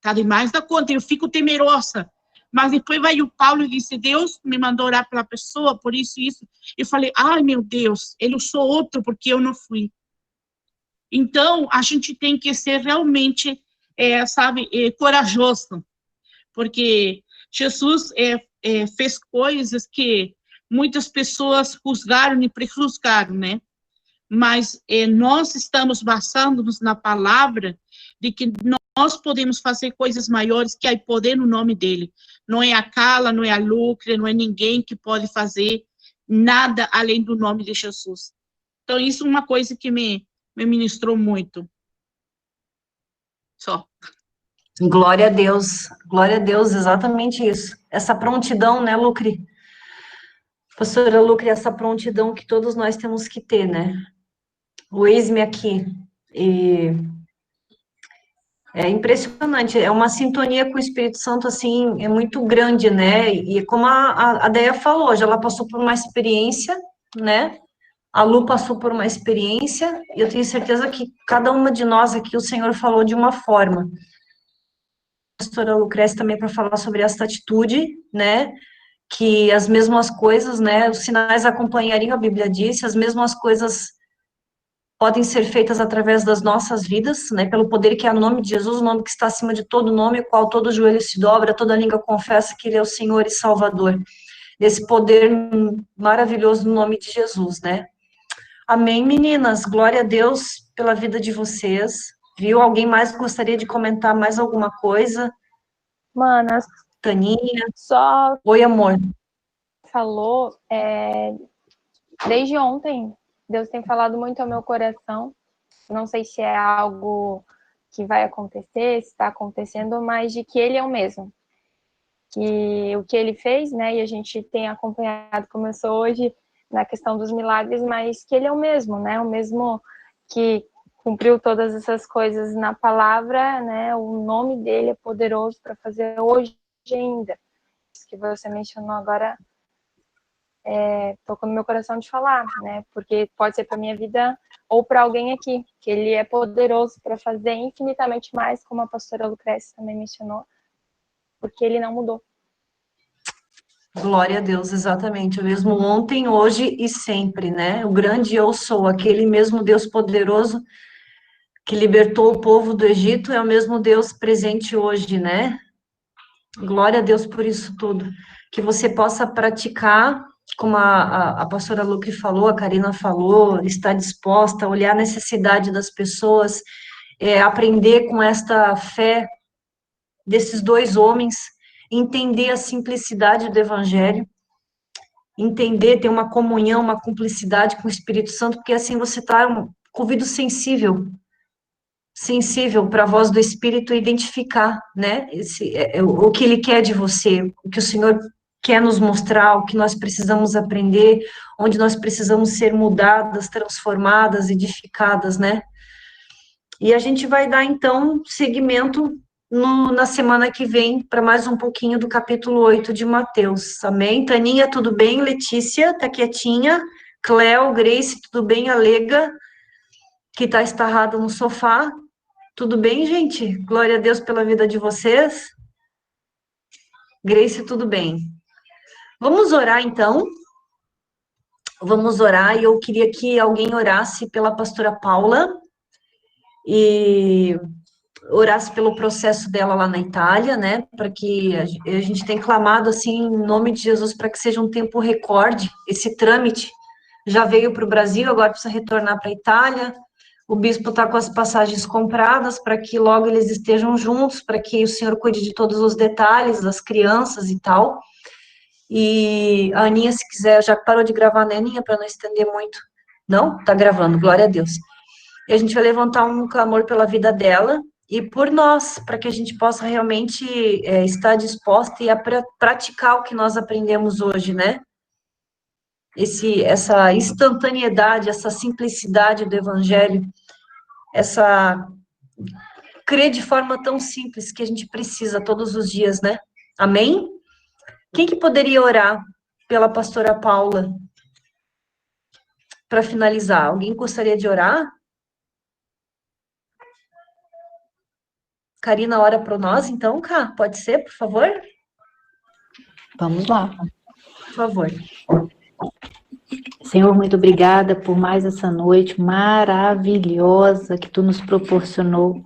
Tá demais da conta. Eu fico temerosa. Mas depois vai o Paulo e disse, Deus me mandou orar pela pessoa, por isso e isso. Eu falei, meu Deus, ele usou outro porque eu não fui. Então, a gente tem que ser realmente, corajoso. Porque Jesus fez coisas que muitas pessoas julgaram e prejuzgaram, né? Mas nós estamos basando-nos na palavra de que nós podemos fazer coisas maiores, que há poder no nome dele. Não é a Carla, não é a Lucre, não é ninguém que pode fazer nada além do nome de Jesus. Então, isso é uma coisa que me ministrou muito. Só. Glória a Deus, exatamente isso. Essa prontidão, né, Lucre? Pastora Lucre, essa prontidão que todos nós temos que ter, né? O eis-me aqui. E é impressionante, é uma sintonia com o Espírito Santo, assim, é muito grande, né? E como a Deia falou, já ela passou por uma experiência, né? A Lu passou por uma experiência, e eu tenho certeza que cada uma de nós aqui, o Senhor falou de uma forma. A pastora Lucrece também para falar sobre essa atitude, né? Que as mesmas coisas, né? Os sinais acompanhariam, a Bíblia disse, as mesmas coisas podem ser feitas através das nossas vidas, né, pelo poder que é o nome de Jesus, o nome que está acima de todo nome, o qual todo joelho se dobra, toda língua confessa que Ele é o Senhor e Salvador. Esse poder maravilhoso no nome de Jesus, né? Amém, meninas? Glória a Deus pela vida de vocês. Viu? Alguém mais gostaria de comentar mais alguma coisa? Manas, Taninha? só Oi, amor. falou, desde ontem, Deus tem falado muito ao meu coração. Não sei se é algo que vai acontecer, se está acontecendo, mas de que Ele é o mesmo. Que o que Ele fez, né, e a gente tem acompanhado, começou hoje, na questão dos milagres, mas que ele é o mesmo, né? O mesmo que cumpriu todas essas coisas na palavra, né? O nome dele é poderoso para fazer hoje ainda. Isso que você mencionou agora tocou no meu coração de falar, né? Porque pode ser para minha vida ou para alguém aqui, que ele é poderoso para fazer infinitamente mais, como a pastora Lucrécia também mencionou, porque ele não mudou. Glória a Deus, exatamente. O mesmo ontem, hoje e sempre, né? O grande eu sou, aquele mesmo Deus poderoso que libertou o povo do Egito, é o mesmo Deus presente hoje, né? Glória a Deus por isso tudo. Que você possa praticar, como a pastora Lucre falou, a Karina falou, estar disposta a olhar a necessidade das pessoas, aprender com esta fé desses dois homens, entender a simplicidade do Evangelho, entender, ter uma comunhão, uma cumplicidade com o Espírito Santo, porque assim você está com o ouvido sensível para a voz do Espírito identificar, né, o que ele quer de você, o que o Senhor quer nos mostrar, o que nós precisamos aprender, onde nós precisamos ser mudadas, transformadas, edificadas, né. E a gente vai dar, então, seguimento na semana que vem, para mais um pouquinho do capítulo 8 de Mateus, amém? Taninha, tudo bem? Letícia, tá quietinha? Cléo, Grace, tudo bem? Alega, que tá estarrada no sofá, tudo bem, gente? Glória a Deus pela vida de vocês. Grace, tudo bem. Vamos orar, então? Vamos orar, e eu queria que alguém orasse pela pastora Paula, e orasse pelo processo dela lá na Itália, né, para que a gente tem clamado, assim, em nome de Jesus, para que seja um tempo recorde, esse trâmite já veio para o Brasil, agora precisa retornar para a Itália, o bispo está com as passagens compradas, para que logo eles estejam juntos, para que o Senhor cuide de todos os detalhes, das crianças e tal, e a Aninha, se quiser, já parou de gravar, né, Aninha, para não estender muito? Não? Tá gravando, glória a Deus. E a gente vai levantar um clamor pela vida dela, e por nós, para que a gente possa realmente estar disposta e a praticar o que nós aprendemos hoje, né? Essa instantaneidade, essa simplicidade do Evangelho, essa crer de forma tão simples que a gente precisa todos os dias, né? Amém? Quem que poderia orar pela pastora Paula para finalizar? Alguém gostaria de orar? Karina, ora para nós, então, Cá? Pode ser, por favor? Vamos lá. Por favor. Senhor, muito obrigada por mais essa noite maravilhosa que Tu nos proporcionou.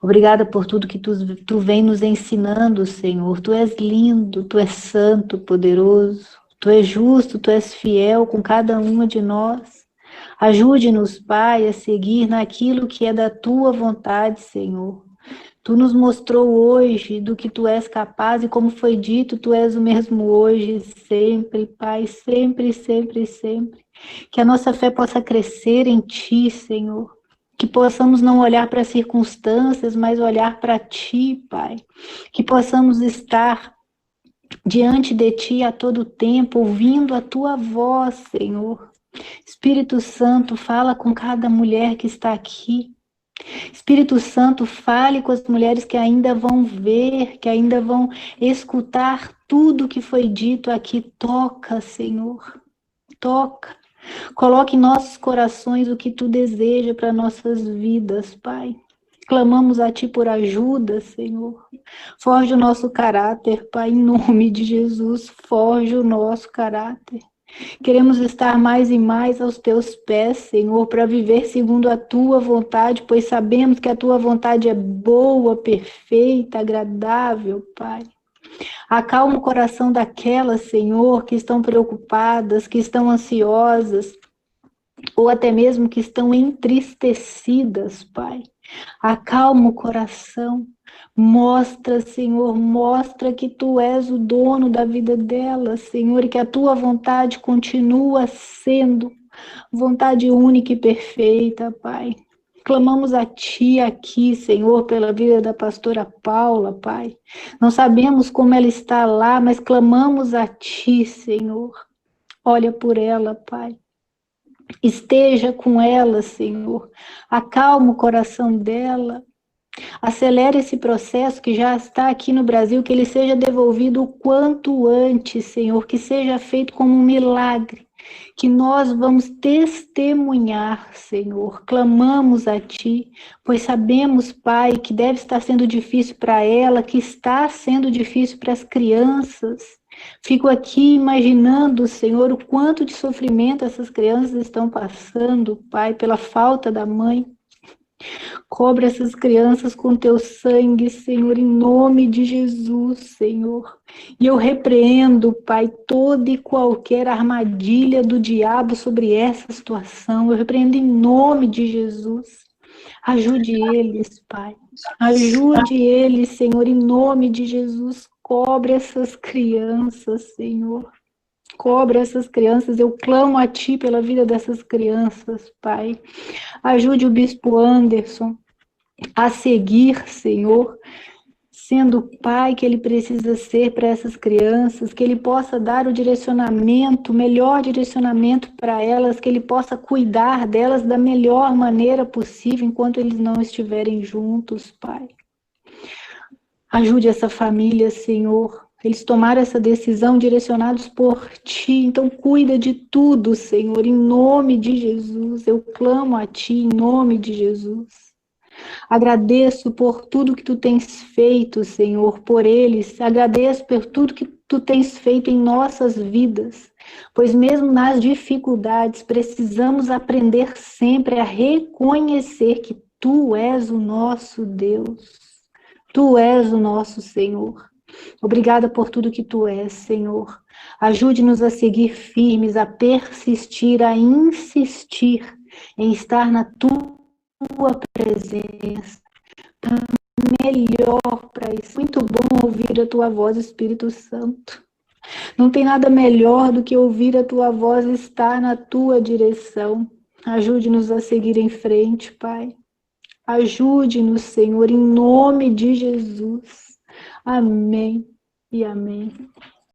Obrigada por tudo que tu vem nos ensinando, Senhor. Tu és lindo, Tu és santo, poderoso. Tu és justo, Tu és fiel com cada uma de nós. Ajude-nos, Pai, a seguir naquilo que é da Tua vontade, Senhor. Tu nos mostrou hoje do que Tu és capaz e como foi dito, Tu és o mesmo hoje, sempre, Pai, sempre, sempre, sempre. Que a nossa fé possa crescer em Ti, Senhor. Que possamos não olhar para as circunstâncias, mas olhar para Ti, Pai. Que possamos estar diante de Ti a todo tempo, ouvindo a Tua voz, Senhor. Espírito Santo, fala com cada mulher que está aqui. Espírito Santo, fale com as mulheres que ainda vão ver, que ainda vão escutar tudo que foi dito aqui. Toca, Senhor, toca. Coloque em nossos corações o que Tu deseja para nossas vidas, Pai. Clamamos a Ti por ajuda, Senhor. Forge o nosso caráter, Pai, em nome de Jesus. Forge o nosso caráter. Queremos estar mais e mais aos Teus pés, Senhor, para viver segundo a Tua vontade, pois sabemos que a Tua vontade é boa, perfeita, agradável, Pai. Acalma o coração daquelas, Senhor, que estão preocupadas, que estão ansiosas, ou até mesmo que estão entristecidas, Pai. Acalma o coração. Mostra, Senhor, mostra que Tu és o dono da vida delas, Senhor, e que a Tua vontade continua sendo vontade única e perfeita, Pai. Clamamos a Ti aqui, Senhor, pela vida da pastora Paula, Pai. Não sabemos como ela está lá, mas clamamos a Ti, Senhor. Olha por ela, Pai. Esteja com ela, Senhor. Acalma o coração dela. Acelere esse processo que já está aqui no Brasil, que ele seja devolvido o quanto antes, Senhor, que seja feito como um milagre, que nós vamos testemunhar, Senhor. Clamamos a Ti, pois sabemos, Pai, que deve estar sendo difícil para ela, que está sendo difícil para as crianças. Fico aqui imaginando, Senhor, o quanto de sofrimento essas crianças estão passando, Pai, pela falta da mãe. Cobre essas crianças com teu sangue, Senhor, em nome de Jesus, Senhor. E eu repreendo, Pai, toda e qualquer armadilha do diabo sobre essa situação. Eu repreendo em nome de Jesus. Ajude eles, Pai. Ajude eles, Senhor, em nome de Jesus. Cobre essas crianças, Senhor. Cobre essas crianças, eu clamo a Ti pela vida dessas crianças, Pai. Ajude o Bispo Anderson a seguir, Senhor, sendo o pai que ele precisa ser para essas crianças, que ele possa dar o direcionamento, o melhor direcionamento para elas, que ele possa cuidar delas da melhor maneira possível enquanto eles não estiverem juntos, Pai. Ajude essa família, Senhor. Eles tomaram essa decisão direcionados por Ti, então cuida de tudo, Senhor, em nome de Jesus. Eu clamo a Ti, em nome de Jesus. Agradeço por tudo que Tu tens feito, Senhor, por eles. Agradeço por tudo que Tu tens feito em nossas vidas, pois mesmo nas dificuldades precisamos aprender sempre a reconhecer que Tu és o nosso Deus. Tu és o nosso Senhor. Obrigada por tudo que Tu és, Senhor. Ajude-nos a seguir firmes, a persistir, a insistir em estar na Tua presença. Melhor para isso. Muito bom ouvir a Tua voz, Espírito Santo. Não tem nada melhor do que ouvir a Tua voz e estar na Tua direção. Ajude-nos a seguir em frente, Pai. Ajude-nos, Senhor, em nome de Jesus. Amém e amém.